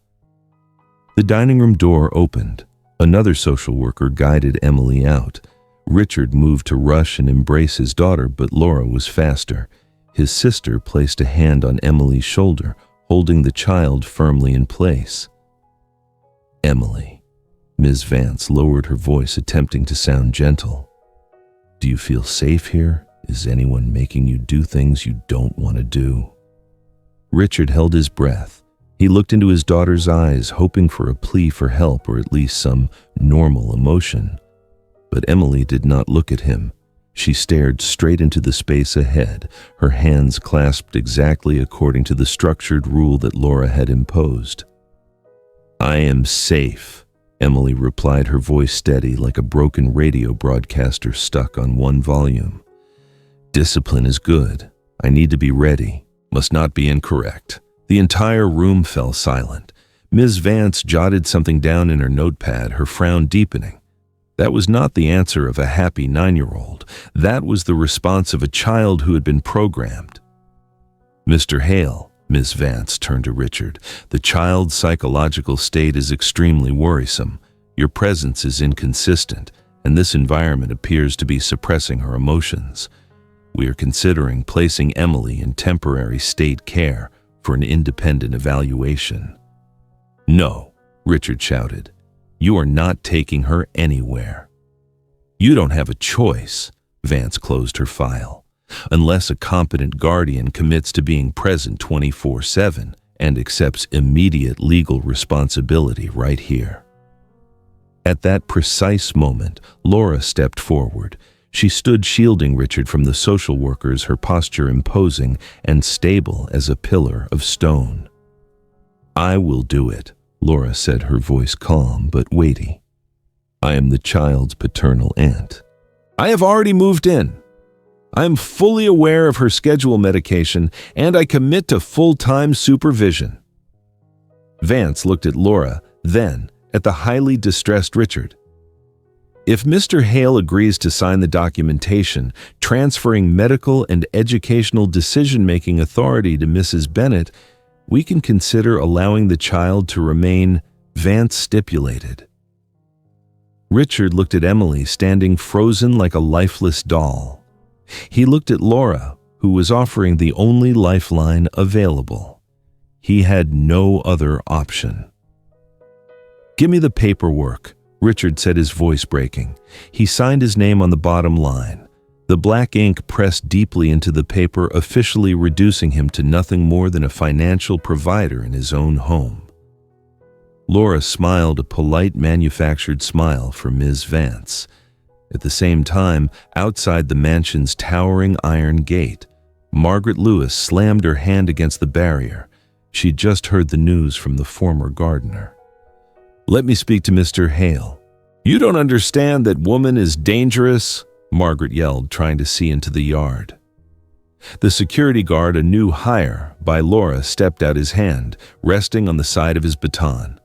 The dining room door opened. Another social worker guided Emily out. Richard moved to rush and embrace his daughter, but Laura was faster. His sister placed a hand on Emily's shoulder, holding the child firmly in place. "Emily," Ms. Vance lowered her voice, attempting to sound gentle. "Do you feel safe here? Is anyone making you do things you don't want to do?" Richard held his breath. He looked into his daughter's eyes, hoping for a plea for help or at least some normal emotion. But Emily did not look at him. She stared straight into the space ahead, her hands clasped exactly according to the structured rule that Laura had imposed. "I am safe," Emily replied, her voice steady like a broken radio broadcaster stuck on one volume. "Discipline is good. I need to be ready. Must not be incorrect." The entire room fell silent. Ms. Vance jotted something down in her notepad, her frown deepening. That was not the answer of a happy 9-year-old. That was the response of a child who had been programmed. "Mr. Hale," Ms. Vance turned to Richard, "the child's psychological state is extremely worrisome. Your presence is inconsistent, and this environment appears to be suppressing her emotions. We are considering placing Emily in temporary state care for an independent evaluation." "No," Richard shouted. "You are not taking her anywhere." "You don't have a choice," Vance closed her file, "unless a competent guardian commits to being present 24/7 and accepts immediate legal responsibility right here." At that precise moment, Laura stepped forward. She stood shielding Richard from the social workers, her posture imposing and stable as a pillar of stone. "I will do it," Laura said, her voice calm but weighty. "I am the child's paternal aunt. I have already moved in. I am fully aware of her schedule medication, and I commit to full-time supervision." Vance looked at Laura, then at the highly distressed Richard. "If Mr. Hale agrees to sign the documentation transferring medical and educational decision-making authority to Mrs. Bennett, we can consider allowing the child to remain," Vance stipulated. Richard looked at Emily, standing frozen like a lifeless doll. He looked at Laura, who was offering the only lifeline available. He had no other option. "Give me the paperwork," Richard said, his voice breaking. He signed his name on the bottom line. The black ink pressed deeply into the paper, officially reducing him to nothing more than a financial provider in his own home. Laura smiled a polite manufactured smile for Ms. Vance. At the same time, outside the mansion's towering iron gate, Margaret Lewis slammed her hand against the barrier. She'd just heard the news from the former gardener. "Let me speak to Mr. Hale." "You don't understand that woman is dangerous," Margaret yelled, trying to see into the yard. The security guard, a new hire by Laura, stepped out, his hand resting on the side of his baton.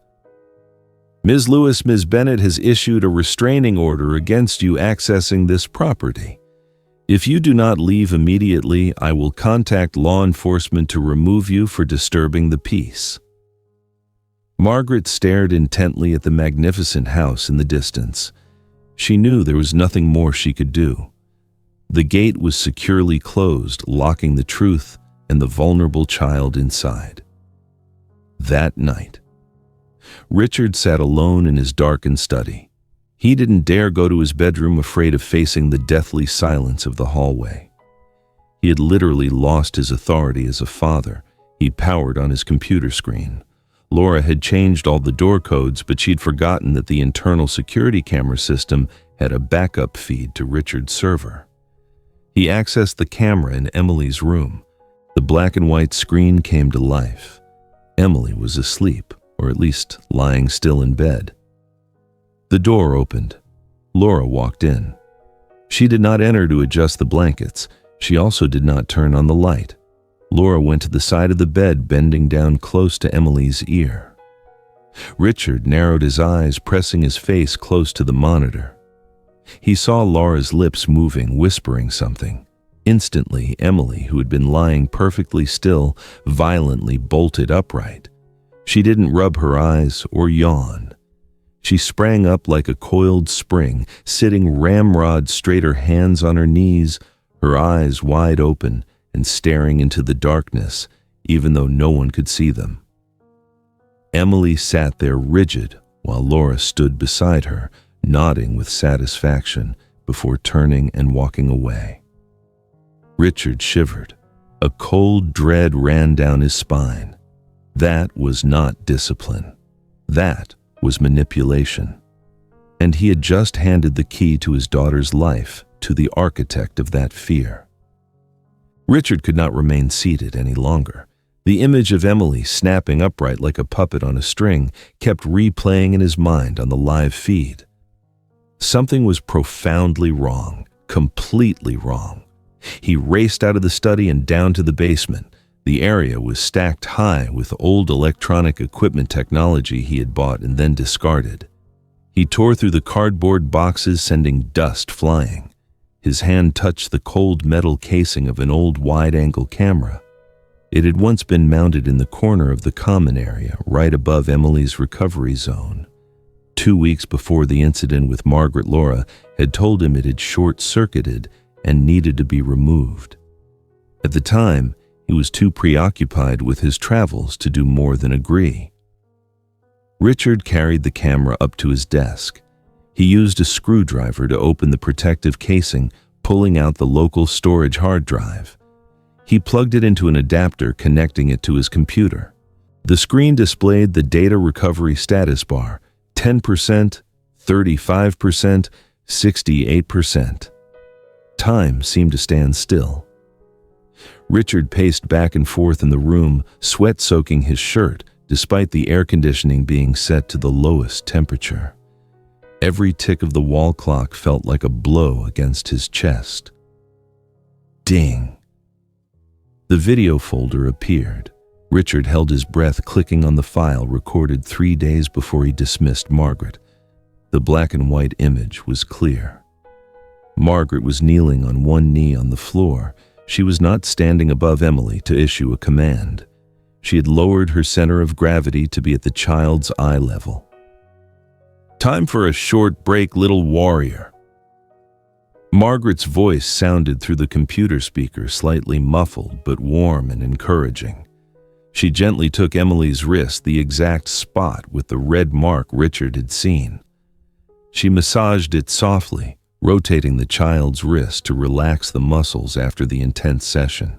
"Ms. Lewis, Ms. Bennett has issued a restraining order against you accessing this property. If you do not leave immediately, I will contact law enforcement to remove you for disturbing the peace." Margaret stared intently at the magnificent house in the distance. She knew there was nothing more she could do. The gate was securely closed, locking the truth and the vulnerable child inside. That night, Richard sat alone in his darkened study. He didn't dare go to his bedroom, afraid of facing the deathly silence of the hallway. He had literally lost his authority as a father. He powered on his computer screen. Laura had changed all the door codes, but she'd forgotten that the internal security camera system had a backup feed to Richard's server. He accessed the camera in Emily's room. The black and white screen came to life. Emily was asleep, or at least lying still in bed. The door opened. Laura walked in. She did not enter to adjust the blankets. She also did not turn on the light. Laura went to the side of the bed, bending down close to Emily's ear. Richard narrowed his eyes, pressing his face close to the monitor. He saw Laura's lips moving, whispering something. Instantly, Emily, who had been lying perfectly still, violently bolted upright. She didn't rub her eyes or yawn. She sprang up like a coiled spring, sitting ramrod straight, her hands on her knees, her eyes wide open and staring into the darkness, even though no one could see them. Emily sat there rigid while Laura stood beside her, nodding with satisfaction before turning and walking away. Richard shivered. A cold dread ran down his spine. That was not discipline. That was manipulation. And he had just handed the key to his daughter's life to the architect of that fear. Richard could not remain seated any longer. The image of Emily snapping upright like a puppet on a string kept replaying in his mind on the live feed. Something was profoundly wrong, completely wrong. He raced out of the study and down to the basement. The area was stacked high with old electronic equipment technology he had bought and then discarded. He tore through the cardboard boxes, sending dust flying. His hand touched the cold metal casing of an old wide-angle camera. It had once been mounted in the corner of the common area, right above Emily's recovery zone. 2 weeks before, the incident with Margaret Laura had told him it had short-circuited and needed to be removed. At the time, he was too preoccupied with his travels to do more than agree. Richard carried the camera up to his desk. He used a screwdriver to open the protective casing, pulling out the local storage hard drive. He plugged it into an adapter, connecting it to his computer. The screen displayed the data recovery status bar: 10%, 35%, 68%. Time seemed to stand still. Richard paced back and forth in the room, sweat soaking his shirt, despite the air conditioning being set to the lowest temperature. Every tick of the wall clock felt like a blow against his chest. Ding! The video folder appeared. Richard held his breath, clicking on the file recorded 3 days before he dismissed Margaret. The black and white image was clear. Margaret was kneeling on one knee on the floor. She was not standing above Emily to issue a command. She had lowered her center of gravity to be at the child's eye level. "Time for a short break, little warrior." Margaret's voice sounded through the computer speaker, slightly muffled but warm and encouraging. She gently took Emily's wrist, the exact spot with the red mark Richard had seen. She massaged it softly, rotating the child's wrist to relax the muscles after the intense session.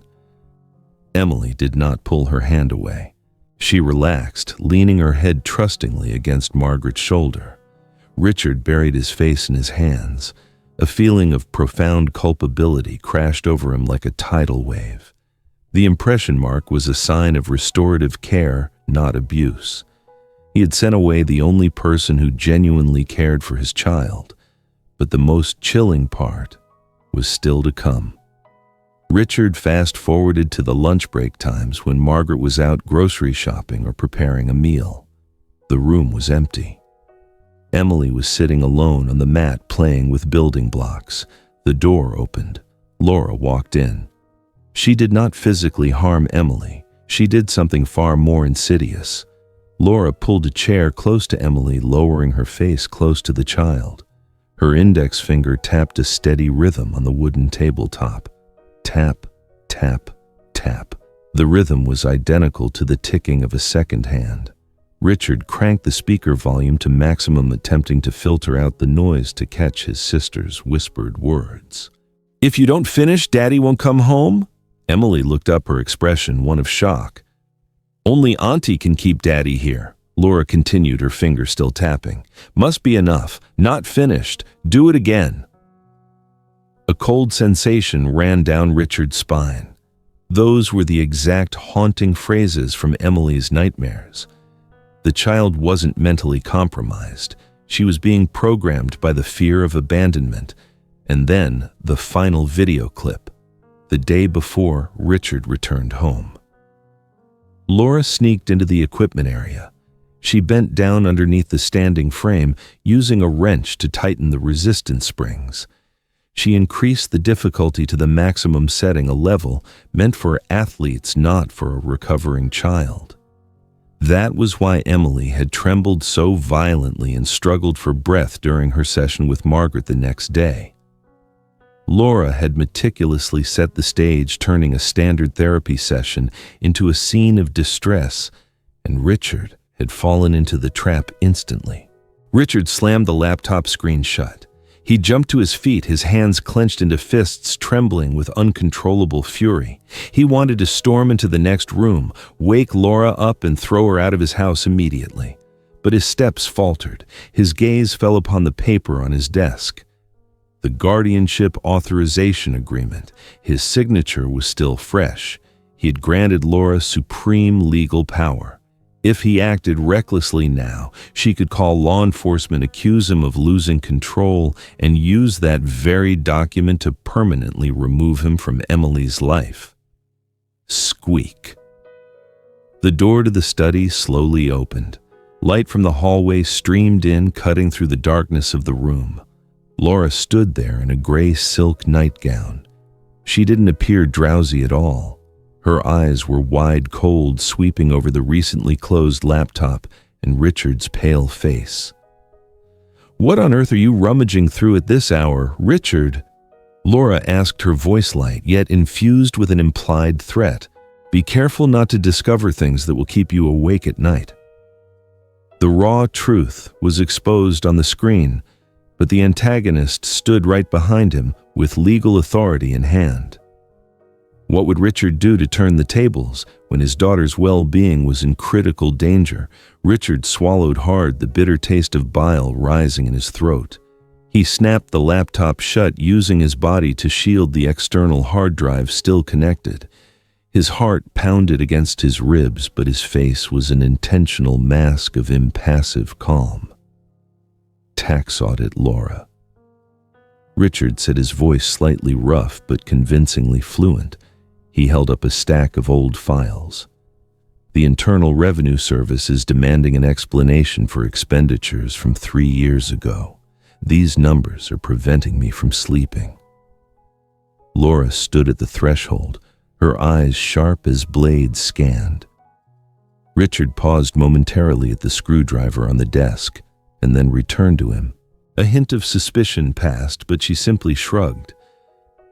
Emily did not pull her hand away. She relaxed, leaning her head trustingly against Margaret's shoulder. Richard buried his face in his hands. A feeling of profound culpability crashed over him like a tidal wave. The impression mark was a sign of restorative care, not abuse. He had sent away the only person who genuinely cared for his child, but the most chilling part was still to come. Richard fast-forwarded to the lunch break times when Margaret was out grocery shopping or preparing a meal. The room was empty. Emily was sitting alone on the mat playing with building blocks. The door opened. Laura walked in. She did not physically harm Emily. She did something far more insidious. Laura pulled a chair close to Emily, lowering her face close to the child. Her index finger tapped a steady rhythm on the wooden tabletop. Tap, tap, tap. The rhythm was identical to the ticking of a second hand. Richard cranked the speaker volume to maximum, attempting to filter out the noise to catch his sister's whispered words. "If you don't finish, Daddy won't come home?" Emily looked up, her expression one of shock. "Only Auntie can keep Daddy here," Laura continued, her finger still tapping. "Must be enough. Not finished. Do it again." A cold sensation ran down Richard's spine. Those were the exact haunting phrases from Emily's nightmares. The child wasn't mentally compromised. She was being programmed by the fear of abandonment. And then the final video clip, the day before Richard returned home. Laura sneaked into the equipment area. She bent down underneath the standing frame, using a wrench to tighten the resistance springs. She increased the difficulty to the maximum setting, a level meant for athletes, not for a recovering child. That was why Emily had trembled so violently and struggled for breath during her session with Margaret the next day. Laura had meticulously set the stage, turning a standard therapy session into a scene of distress, and Richard had fallen into the trap instantly. Richard slammed the laptop screen shut. He jumped to his feet, his hands clenched into fists, trembling with uncontrollable fury. He wanted to storm into the next room, wake Laura up and throw her out of his house immediately. But his steps faltered. His gaze fell upon the paper on his desk. The guardianship authorization agreement. His signature was still fresh. He had granted Laura supreme legal power. If he acted recklessly now, she could call law enforcement, accuse him of losing control, and use that very document to permanently remove him from Emily's life. Squeak. The door to the study slowly opened. Light from the hallway streamed in, cutting through the darkness of the room. Laura stood there in a gray silk nightgown. She didn't appear drowsy at all. Her eyes were wide, cold, sweeping over the recently closed laptop and Richard's pale face. "What on earth are you rummaging through at this hour, Richard?" Laura asked, her voice light, yet infused with an implied threat. "Be careful not to discover things that will keep you awake at night." The raw truth was exposed on the screen, but the antagonist stood right behind him with legal authority in hand. What would Richard do to turn the tables when his daughter's well-being was in critical danger? Richard swallowed hard, the bitter taste of bile rising in his throat. He snapped the laptop shut, using his body to shield the external hard drive still connected. His heart pounded against his ribs, but his face was an intentional mask of impassive calm. Tax audit, Laura. Richard said, his voice slightly rough but convincingly fluent. He held up a stack of old files. The Internal Revenue Service is demanding an explanation for expenditures from 3 years ago. These numbers are preventing me from sleeping. Laura stood at the threshold, her eyes sharp as blades scanned. Richard paused momentarily at the screwdriver on the desk and then returned to him. A hint of suspicion passed, but she simply shrugged.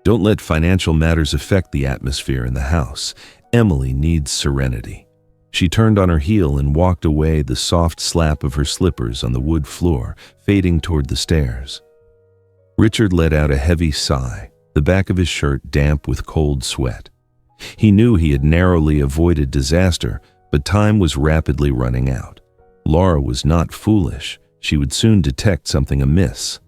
Don't let financial matters affect the atmosphere in the house. Emily needs serenity. She turned on her heel and walked away, the soft slap of her slippers on the wood floor, fading toward the stairs. Richard let out a heavy sigh, the back of his shirt damp with cold sweat. He knew he had narrowly avoided disaster, but time was rapidly running out. Laura was not foolish. She would soon detect something amiss.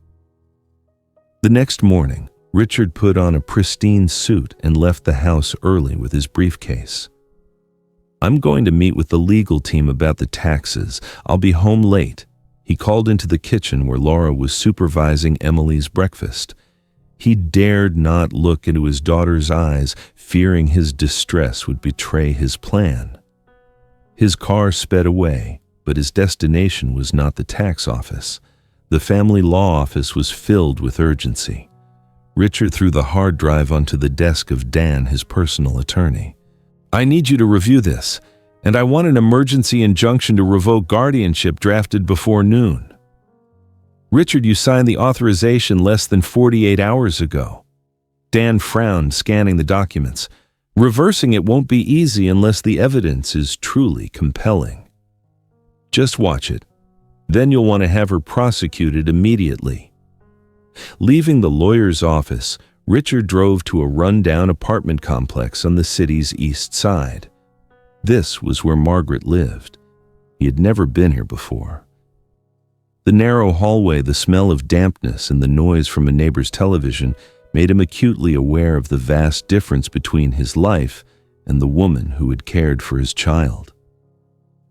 The next morning, Richard put on a pristine suit and left the house early with his briefcase. I'm going to meet with the legal team about the taxes. I'll be home late. He called into the kitchen where Laura was supervising Emily's breakfast. He dared not look into his daughter's eyes, fearing his distress would betray his plan. His car sped away, but his destination was not the tax office. The family law office was filled with urgency. Richard threw the hard drive onto the desk of Dan, his personal attorney. I need you to review this, and I want an emergency injunction to revoke guardianship drafted before noon. Richard, you signed the authorization less than 48 hours ago. Dan frowned, scanning the documents. Reversing it won't be easy unless the evidence is truly compelling. Just watch it. Then you'll want to have her prosecuted immediately. Leaving the lawyer's office, Richard drove to a rundown apartment complex on the city's east side. This was where Margaret lived. He had never been here before. The narrow hallway, the smell of dampness, and the noise from a neighbor's television made him acutely aware of the vast difference between his life and the woman who had cared for his child.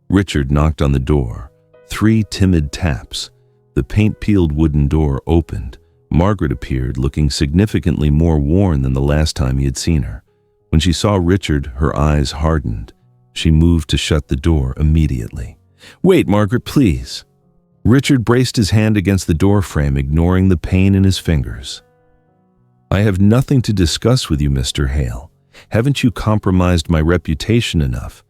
Richard knocked on the door. 3 timid taps. The paint-peeled wooden door opened. Margaret appeared, looking significantly more worn than the last time he had seen her. When she saw Richard, her eyes hardened. She moved to shut the door immediately. Wait, Margaret, please. Richard braced his hand against the door frame, ignoring the pain in his fingers. I have nothing to discuss with you, Mr. Hale. Haven't you compromised my reputation enough?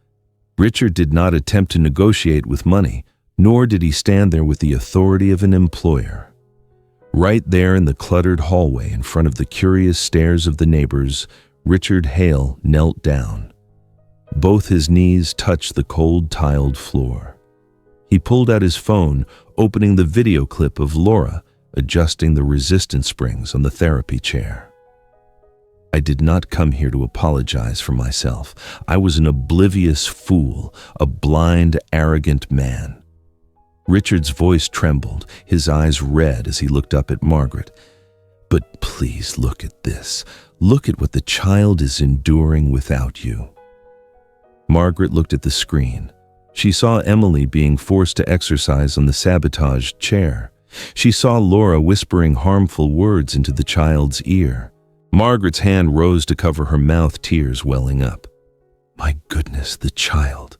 Richard did not attempt to negotiate with money, nor did he stand there with the authority of an employer. Right there in the cluttered hallway in front of the curious stares of the neighbors, Richard Hale knelt down. Both his knees touched the cold tiled floor. He pulled out his phone, opening the video clip of Laura adjusting the resistance springs on the therapy chair. I did not come here to apologize for myself. I was an oblivious fool, a blind, arrogant man. Richard's voice trembled, his eyes red as he looked up at Margaret. But please look at this. Look at what the child is enduring without you. Margaret looked at the screen. She saw Emily being forced to exercise on the sabotaged chair. She saw Laura whispering harmful words into the child's ear. Margaret's hand rose to cover her mouth, tears welling up. My goodness, the child.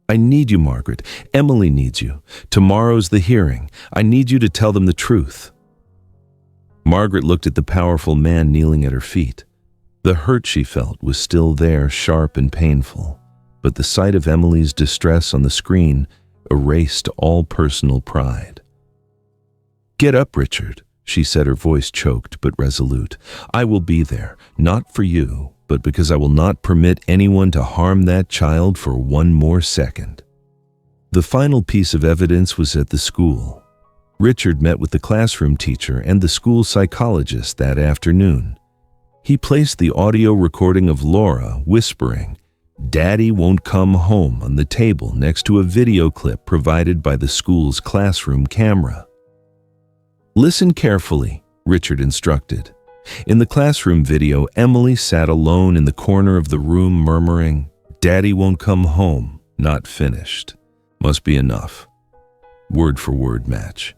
I need you, Margaret. Emily needs you. Tomorrow's the hearing. I need you to tell them the truth. Margaret looked at the powerful man kneeling at her feet. The hurt she felt was still there, sharp and painful, but the sight of Emily's distress on the screen erased all personal pride. Get up, Richard, she said, her voice choked but resolute. I will be there, not for you, but because I will not permit anyone to harm that child for one more second. The final piece of evidence was at the school. Richard met with the classroom teacher and the school psychologist that afternoon. He placed the audio recording of Laura whispering, "Daddy won't come home," on the table next to a video clip provided by the school's classroom camera. "Listen carefully," Richard instructed. In the classroom video, Emily sat alone in the corner of the room murmuring, "Daddy won't come home, not finished. Must be enough." Word for word match.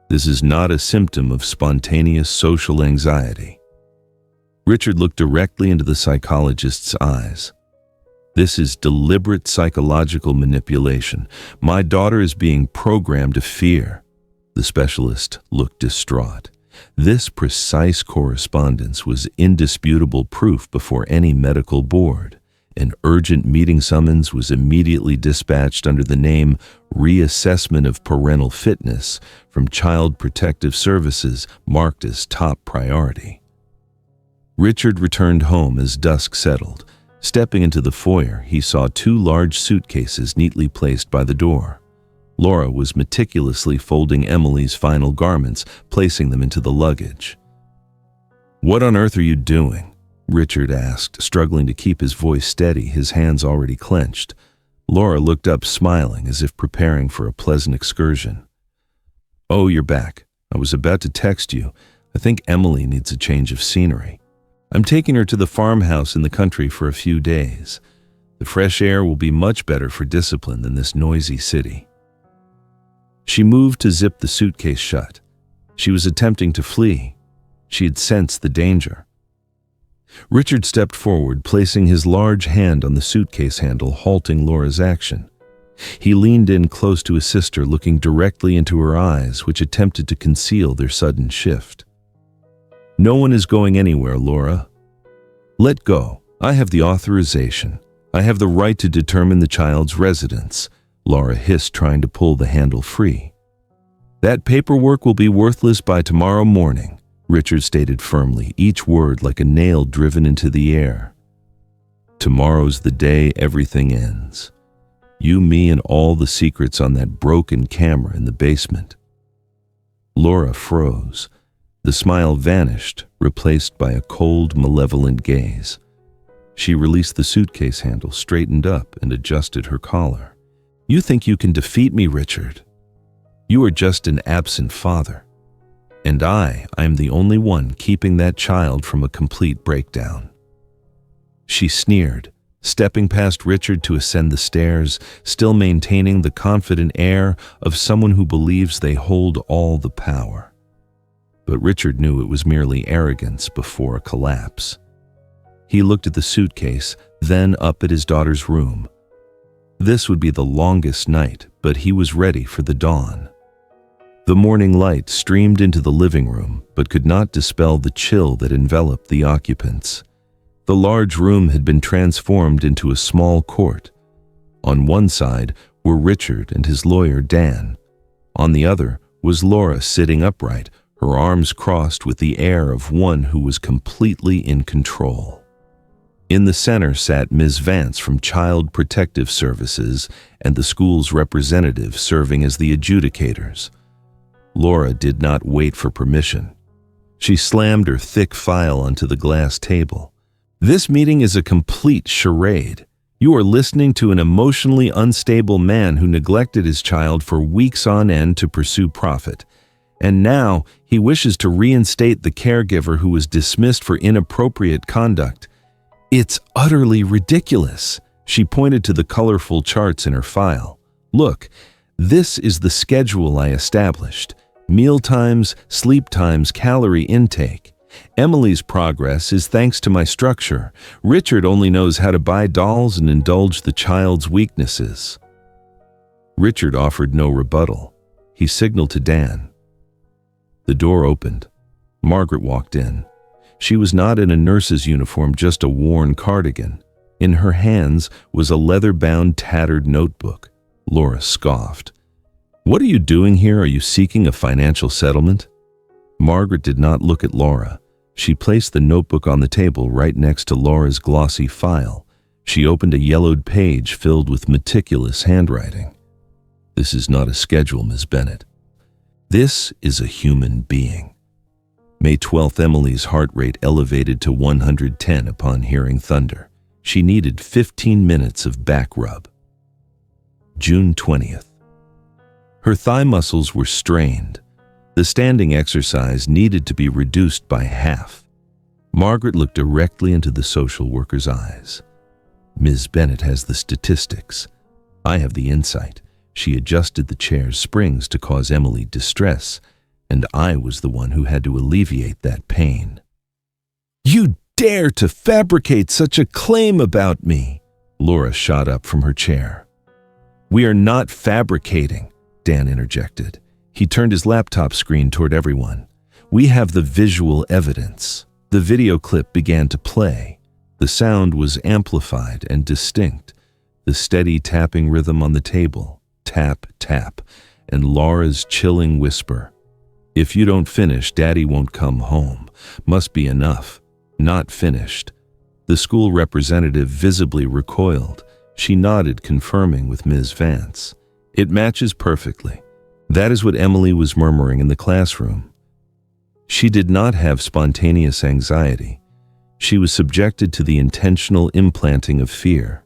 This is not a symptom of spontaneous social anxiety. Richard looked directly into the psychologist's eyes. "This is deliberate psychological manipulation. My daughter is being programmed to fear." The specialist looked distraught. This precise correspondence was indisputable proof before any medical board. An urgent meeting summons was immediately dispatched under the name Reassessment of Parental Fitness from Child Protective Services, marked as top priority. Richard returned home as dusk settled. Stepping into the foyer, he saw 2 large suitcases neatly placed by the door. Laura was meticulously folding Emily's final garments, placing them into the luggage. "What on earth are you doing?" Richard asked, struggling to keep his voice steady, his hands already clenched. Laura looked up, smiling, as if preparing for a pleasant excursion. "Oh, you're back. I was about to text you. I think Emily needs a change of scenery. I'm taking her to the farmhouse in the country for a few days. The fresh air will be much better for discipline than this noisy city." She moved to zip the suitcase shut. She was attempting to flee. She had sensed the danger. Richard stepped forward, placing his large hand on the suitcase handle, halting Laura's action. He leaned in close to his sister, looking directly into her eyes, which attempted to conceal their sudden shift. "No one is going anywhere, Laura. Let go. I have the authorization. I have the right to determine the child's residence," Laura hissed, trying to pull the handle free. "That paperwork will be worthless by tomorrow morning," Richard stated firmly, each word like a nail driven into the air. "Tomorrow's the day everything ends. You, me, and all the secrets on that broken camera in the basement." Laura froze. The smile vanished, replaced by a cold, malevolent gaze. She released the suitcase handle, straightened up, and adjusted her collar. "You think you can defeat me, Richard? You are just an absent father. And I am the only one keeping that child from a complete breakdown." She sneered, stepping past Richard to ascend the stairs, still maintaining the confident air of someone who believes they hold all the power. But Richard knew it was merely arrogance before a collapse. He looked at the suitcase, then up at his daughter's room. This would be the longest night, but he was ready for the dawn. The morning light streamed into the living room, but could not dispel the chill that enveloped the occupants. The large room had been transformed into a small court. On one side were Richard and his lawyer, Dan. On the other was Laura, sitting upright, her arms crossed with the air of one who was completely in control. In the center sat Ms. Vance from Child Protective Services and the school's representative serving as the adjudicators. Laura did not wait for permission. She slammed her thick file onto the glass table. "This meeting is a complete charade. You are listening to an emotionally unstable man who neglected his child for weeks on end to pursue profit. And now he wishes to reinstate the caregiver who was dismissed for inappropriate conduct. It's utterly ridiculous." She pointed to the colorful charts in her file. "Look, this is the schedule I established. Meal times, sleep times, calorie intake. Emily's progress is thanks to my structure. Richard only knows how to buy dolls and indulge the child's weaknesses." Richard offered no rebuttal. He signaled to Dan. The door opened. Margaret walked in. She was not in a nurse's uniform, just a worn cardigan. In her hands was a leather-bound, tattered notebook. Laura scoffed. "What are you doing here? Are you seeking a financial settlement?" Margaret did not look at Laura. She placed the notebook on the table right next to Laura's glossy file. She opened a yellowed page filled with meticulous handwriting. This is not a schedule, Ms. Bennett. This is a human being. May 12th, Emily's heart rate elevated to 110 upon hearing thunder. She needed 15 minutes of back rub. June 20th. Her thigh muscles were strained. The standing exercise needed to be reduced by half. Margaret looked directly into the social worker's eyes. Ms. Bennett has the statistics. I have the insight. She adjusted the chair's springs to cause Emily distress, and I was the one who had to alleviate that pain. "You dare to fabricate such a claim about me!" Laura shot up from her chair. "We are not fabricating," Dan interjected. He turned his laptop screen toward everyone. "We have the visual evidence." The video clip began to play. The sound was amplified and distinct. The steady tapping rhythm on the table, tap, tap, and Laura's chilling whisper, "If you don't finish, Daddy won't come home," must be enough. Not finished. The school representative visibly recoiled. She nodded, confirming with Ms. Vance. "It matches perfectly." That is what Emily was murmuring in the classroom. She did not have spontaneous anxiety. She was subjected to the intentional implanting of fear.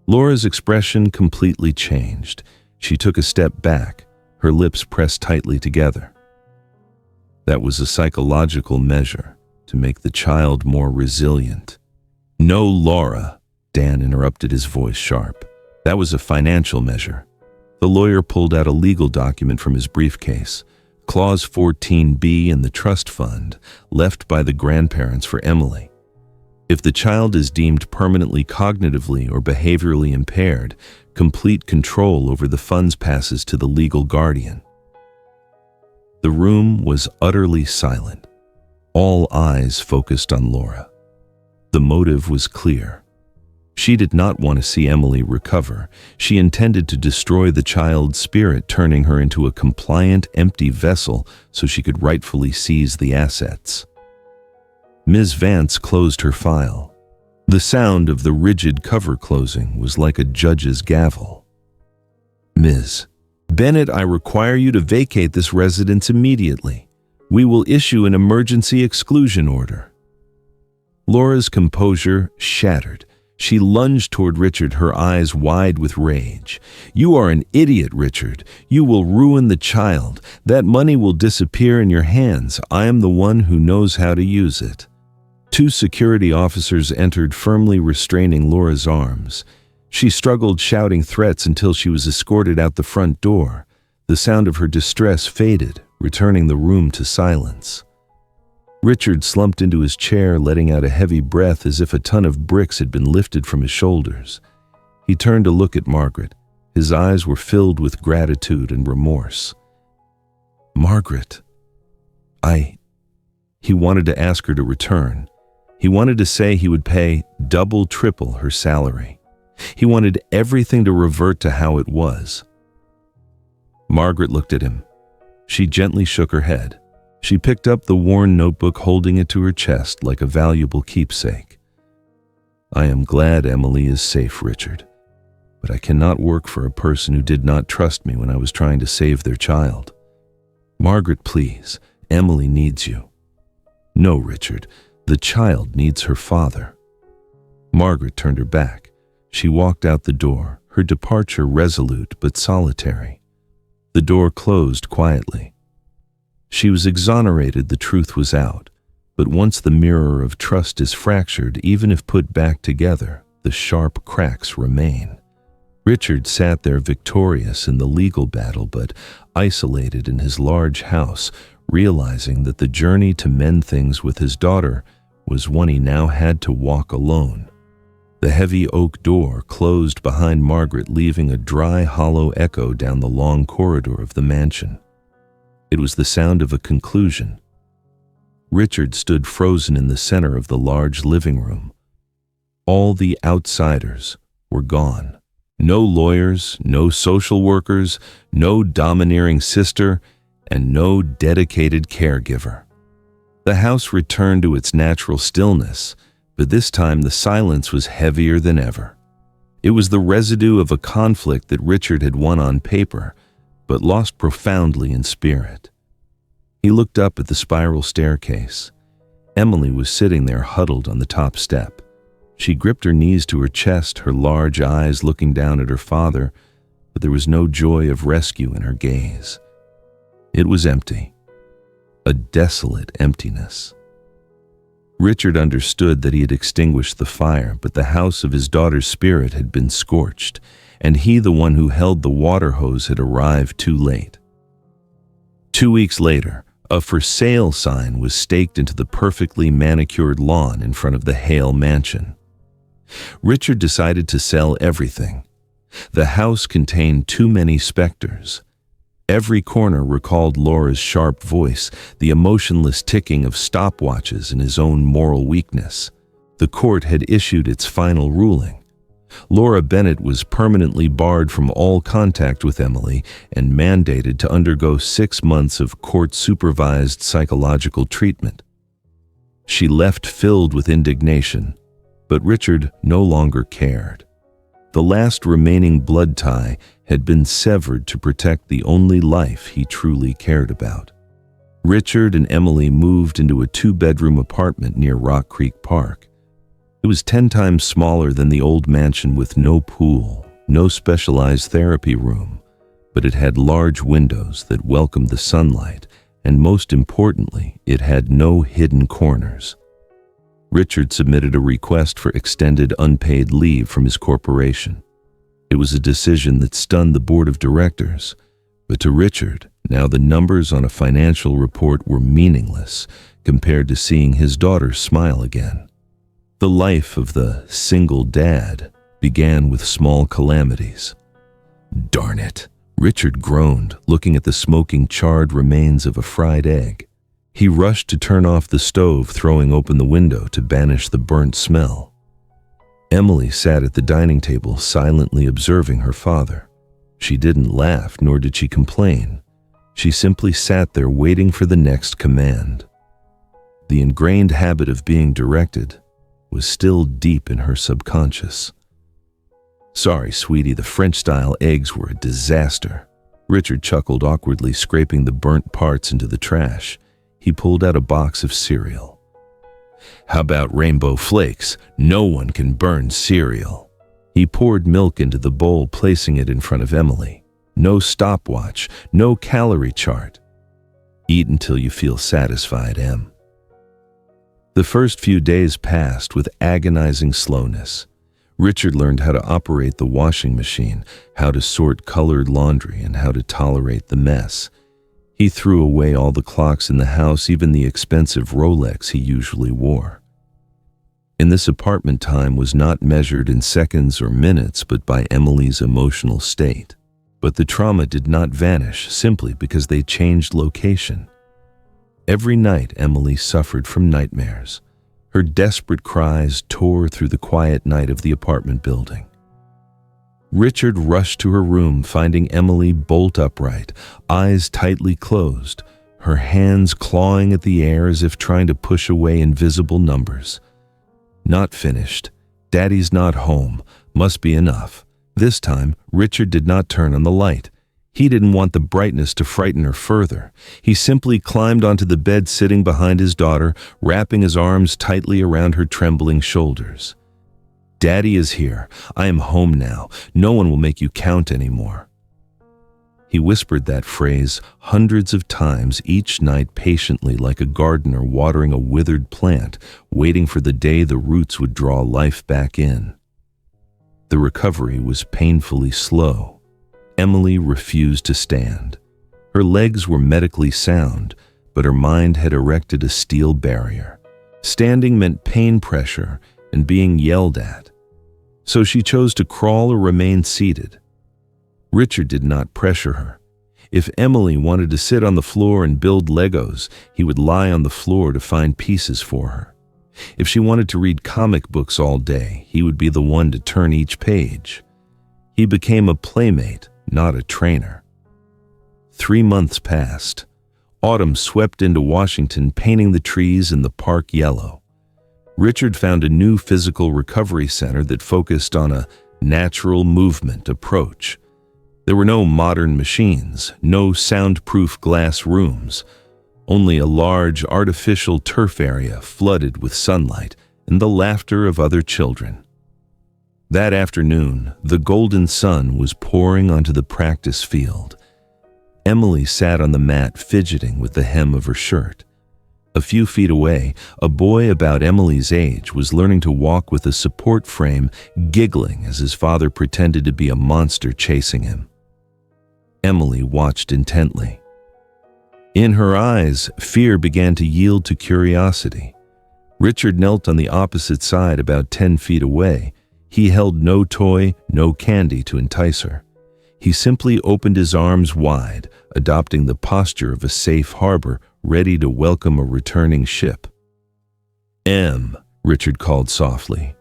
Laura's expression completely changed. She took a step back, her lips pressed tightly together. That was a psychological measure to make the child more resilient. "No, Laura," Dan interrupted, his voice sharp. "That was a financial measure." The lawyer pulled out a legal document from his briefcase. Clause 14B in the trust fund, left by the grandparents for Emily. If the child is deemed permanently cognitively or behaviorally impaired, complete control over the funds passes to the legal guardian. The room was utterly silent. All eyes focused on Laura. The motive was clear. She did not want to see Emily recover. She intended to destroy the child's spirit, turning her into a compliant, empty vessel so she could rightfully seize the assets. Ms. Vance closed her file. The sound of the rigid cover closing was like a judge's gavel. "Ms. Bennett, I require you to vacate this residence immediately. We will issue an emergency exclusion order." Laura's composure shattered. She lunged toward Richard, her eyes wide with rage. "You are an idiot, Richard. You will ruin the child. That money will disappear in your hands. I am the one who knows how to use it." Two security officers entered, firmly restraining Laura's arms. She struggled, shouting threats until she was escorted out the front door. The sound of her distress faded, returning the room to silence. Richard slumped into his chair, letting out a heavy breath as if a ton of bricks had been lifted from his shoulders. He turned to look at Margaret. His eyes were filled with gratitude and remorse. "Margaret, He wanted to ask her to return. He wanted to say he would pay double, triple her salary. He wanted everything to revert to how it was. Margaret looked at him. She gently shook her head. She picked up the worn notebook, holding it to her chest like a valuable keepsake. "I am glad Emily is safe, Richard, but I cannot work for a person who did not trust me when I was trying to save their child. Margaret, please, Emily needs you." "No, Richard, the child needs her father." Margaret turned her back. She walked out the door, her departure resolute but solitary. The door closed quietly. She was exonerated, the truth was out, but once the mirror of trust is fractured, even if put back together, the sharp cracks remain. Richard sat there victorious in the legal battle, but isolated in his large house, realizing that the journey to mend things with his daughter was one he now had to walk alone. The heavy oak door closed behind Margaret, leaving a dry, hollow echo down the long corridor of the mansion. It was the sound of a conclusion. Richard stood frozen in the center of the large living room. All the outsiders were gone. No lawyers, no social workers, no domineering sister, and no dedicated caregiver. The house returned to its natural stillness, but this time the silence was heavier than ever. It was the residue of a conflict that Richard had won on paper, but lost profoundly in spirit. He looked up at the spiral staircase. Emily was sitting there huddled on the top step. She gripped her knees to her chest, her large eyes looking down at her father, but there was no joy of rescue in her gaze. It was empty, a desolate emptiness. Richard understood that he had extinguished the fire, but the house of his daughter's spirit had been scorched, and he, the one who held the water hose, had arrived too late. 2 weeks later, a for sale sign was staked into the perfectly manicured lawn in front of the Hale mansion. Richard decided to sell everything. The house contained too many specters. Every corner recalled Laura's sharp voice, the emotionless ticking of stopwatches, and his own moral weakness. The court had issued its final ruling. Laura Bennett was permanently barred from all contact with Emily and mandated to undergo 6 months of court-supervised psychological treatment. She left filled with indignation, but Richard no longer cared. The last remaining blood tie had been severed to protect the only life he truly cared about. Richard and Emily moved into a 2-bedroom apartment near Rock Creek Park. It was 10 times smaller than the old mansion, with no pool, no specialized therapy room, but it had large windows that welcomed the sunlight, and most importantly, it had no hidden corners. Richard submitted a request for extended unpaid leave from his corporation. It was a decision that stunned the board of directors, but to Richard, now the numbers on a financial report were meaningless compared to seeing his daughter smile again. The life of the single dad began with small calamities. "Darn it," Richard groaned, looking at the smoking, charred remains of a fried egg. He rushed to turn off the stove, throwing open the window to banish the burnt smell. Emily sat at the dining table, silently observing her father. She didn't laugh, nor did she complain. She simply sat there waiting for the next command. The ingrained habit of being directed was still deep in her subconscious. "Sorry, sweetie, the French-style eggs were a disaster." Richard chuckled awkwardly, scraping the burnt parts into the trash. He pulled out a box of cereal. "How about rainbow flakes? No one can burn cereal." He poured milk into the bowl, placing it in front of Emily. No stopwatch, no calorie chart. "Eat until you feel satisfied, Em." The first few days passed with agonizing slowness. Richard learned how to operate the washing machine, how to sort colored laundry, and how to tolerate the mess. He threw away all the clocks in the house, even the expensive Rolex he usually wore. In this apartment, time was not measured in seconds or minutes, but by Emily's emotional state. But the trauma did not vanish simply because they changed location. Every night, Emily suffered from nightmares. Her desperate cries tore through the quiet night of the apartment building. Richard rushed to her room, finding Emily bolt upright, eyes tightly closed, her hands clawing at the air as if trying to push away invisible numbers. "Not finished. Daddy's not home. Must be enough." This time, Richard did not turn on the light. He didn't want the brightness to frighten her further. He simply climbed onto the bed, sitting behind his daughter, wrapping his arms tightly around her trembling shoulders. "Daddy is here. I am home now. No one will make you count anymore." He whispered that phrase hundreds of times each night, patiently, like a gardener watering a withered plant, waiting for the day the roots would draw life back in. The recovery was painfully slow. Emily refused to stand. Her legs were medically sound, but her mind had erected a steel barrier. Standing meant pain, pressure, and being yelled at. So she chose to crawl or remain seated. Richard did not pressure her. If Emily wanted to sit on the floor and build Legos, he would lie on the floor to find pieces for her. If she wanted to read comic books all day, he would be the one to turn each page. He became a playmate, not a trainer. 3 months passed. Autumn swept into Washington, painting the trees in the park yellow. Richard found a new physical recovery center that focused on a natural movement approach. There were no modern machines, no soundproof glass rooms, only a large artificial turf area flooded with sunlight and the laughter of other children. That afternoon, the golden sun was pouring onto the practice field. Emily sat on the mat fidgeting with the hem of her shirt. A few feet away, a boy about Emily's age was learning to walk with a support frame, giggling as his father pretended to be a monster chasing him. Emily watched intently. In her eyes, fear began to yield to curiosity. Richard knelt on the opposite side about 10 feet away. He held no toy, no candy to entice her. He simply opened his arms wide, adopting the posture of a safe harbor, ready to welcome a returning ship. Richard called softly.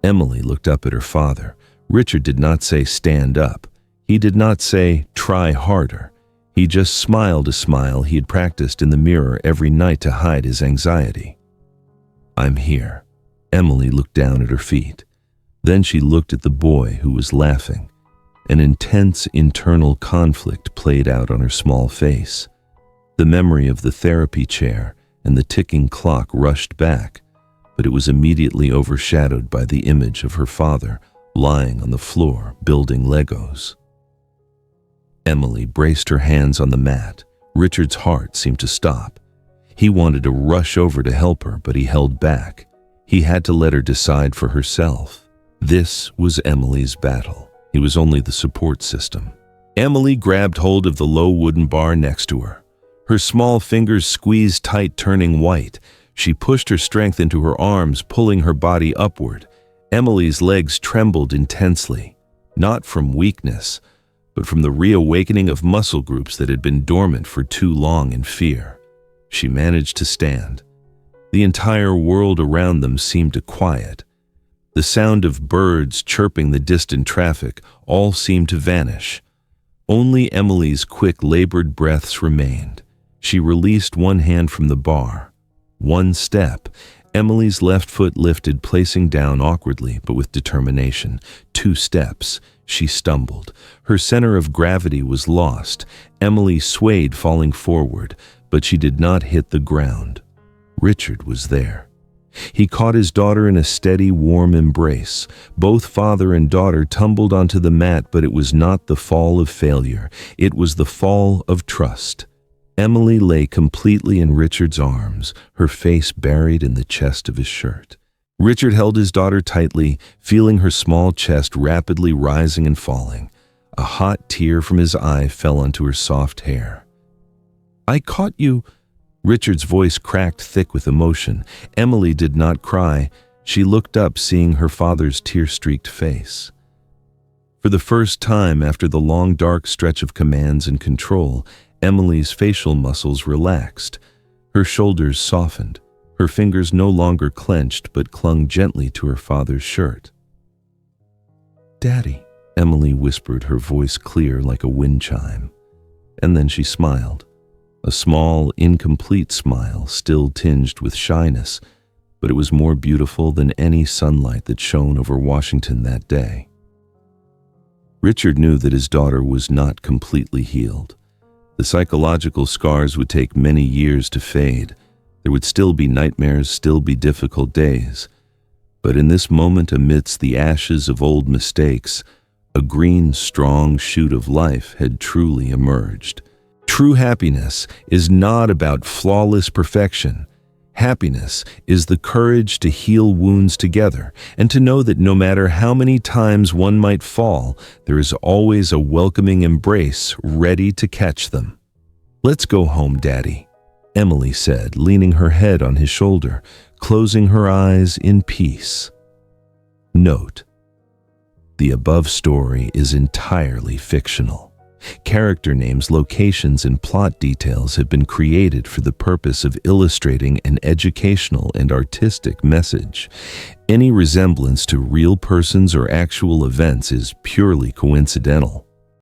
Emily looked up at her father. Richard did not say stand up. He did not say try harder. He just smiled a smile he had practiced in the mirror every night to hide his anxiety. I'm here. Emily looked down at her feet. Then she looked at the boy who was laughing. An intense internal conflict played out on her small face. The memory of the therapy chair and the ticking clock rushed back, but it was immediately overshadowed by the image of her father lying on the floor building Legos. Emily braced her hands on the mat. Richard's heart seemed to stop. He wanted to rush over to help her, but he held back. He had to let her decide for herself. This was Emily's battle. He was only the support system. Emily grabbed hold of the low wooden bar next to her. Her small fingers squeezed tight, turning white. She pushed her strength into her arms, pulling her body upward. Emily's legs trembled intensely, not from weakness, but from the reawakening of muscle groups that had been dormant for too long in fear. She managed to stand. The entire world around them seemed to quiet. The sound of birds chirping the distant traffic all seemed to vanish. Only Emily's quick, labored breaths remained. She released one hand from the bar. One step. Emily's left foot lifted, placing down awkwardly but with determination. 2 steps. She stumbled. Her center of gravity was lost. Emily swayed, falling forward, but she did not hit the ground. Richard was there. He caught his daughter in a steady, warm embrace. Both father and daughter tumbled onto the mat, but it was not the fall of failure. It was the fall of trust. Emily lay completely in Richard's arms, her face buried in the chest of his shirt. Richard held his daughter tightly, feeling her small chest rapidly rising and falling. A hot tear from his eye fell onto her soft hair. I caught you. Richard's voice cracked thick with emotion. Emily did not cry. She looked up, seeing her father's tear-streaked face. For the first time after the long, dark stretch of commands and control, Emily's facial muscles relaxed. Her shoulders softened. Her fingers no longer clenched but clung gently to her father's shirt. Daddy, Emily whispered, her voice clear like a wind chime. And then she smiled. A small, incomplete smile, still tinged with shyness, but it was more beautiful than any sunlight that shone over Washington that day. Richard knew that his daughter was not completely healed. The psychological scars would take many years to fade. There would still be nightmares, still be difficult days. But in this moment, amidst the ashes of old mistakes, a green, strong shoot of life had truly emerged. True happiness is not about flawless perfection. Happiness is the courage to heal wounds together and to know that no matter how many times one might fall, there is always a welcoming embrace ready to catch them. Let's go home, Daddy, Emily said, leaning her head on his shoulder, closing her eyes in peace. Note: the above story is entirely fictional. Character names, locations, and plot details have been created for the purpose of illustrating an educational and artistic message. Any resemblance to real persons or actual events is purely coincidental.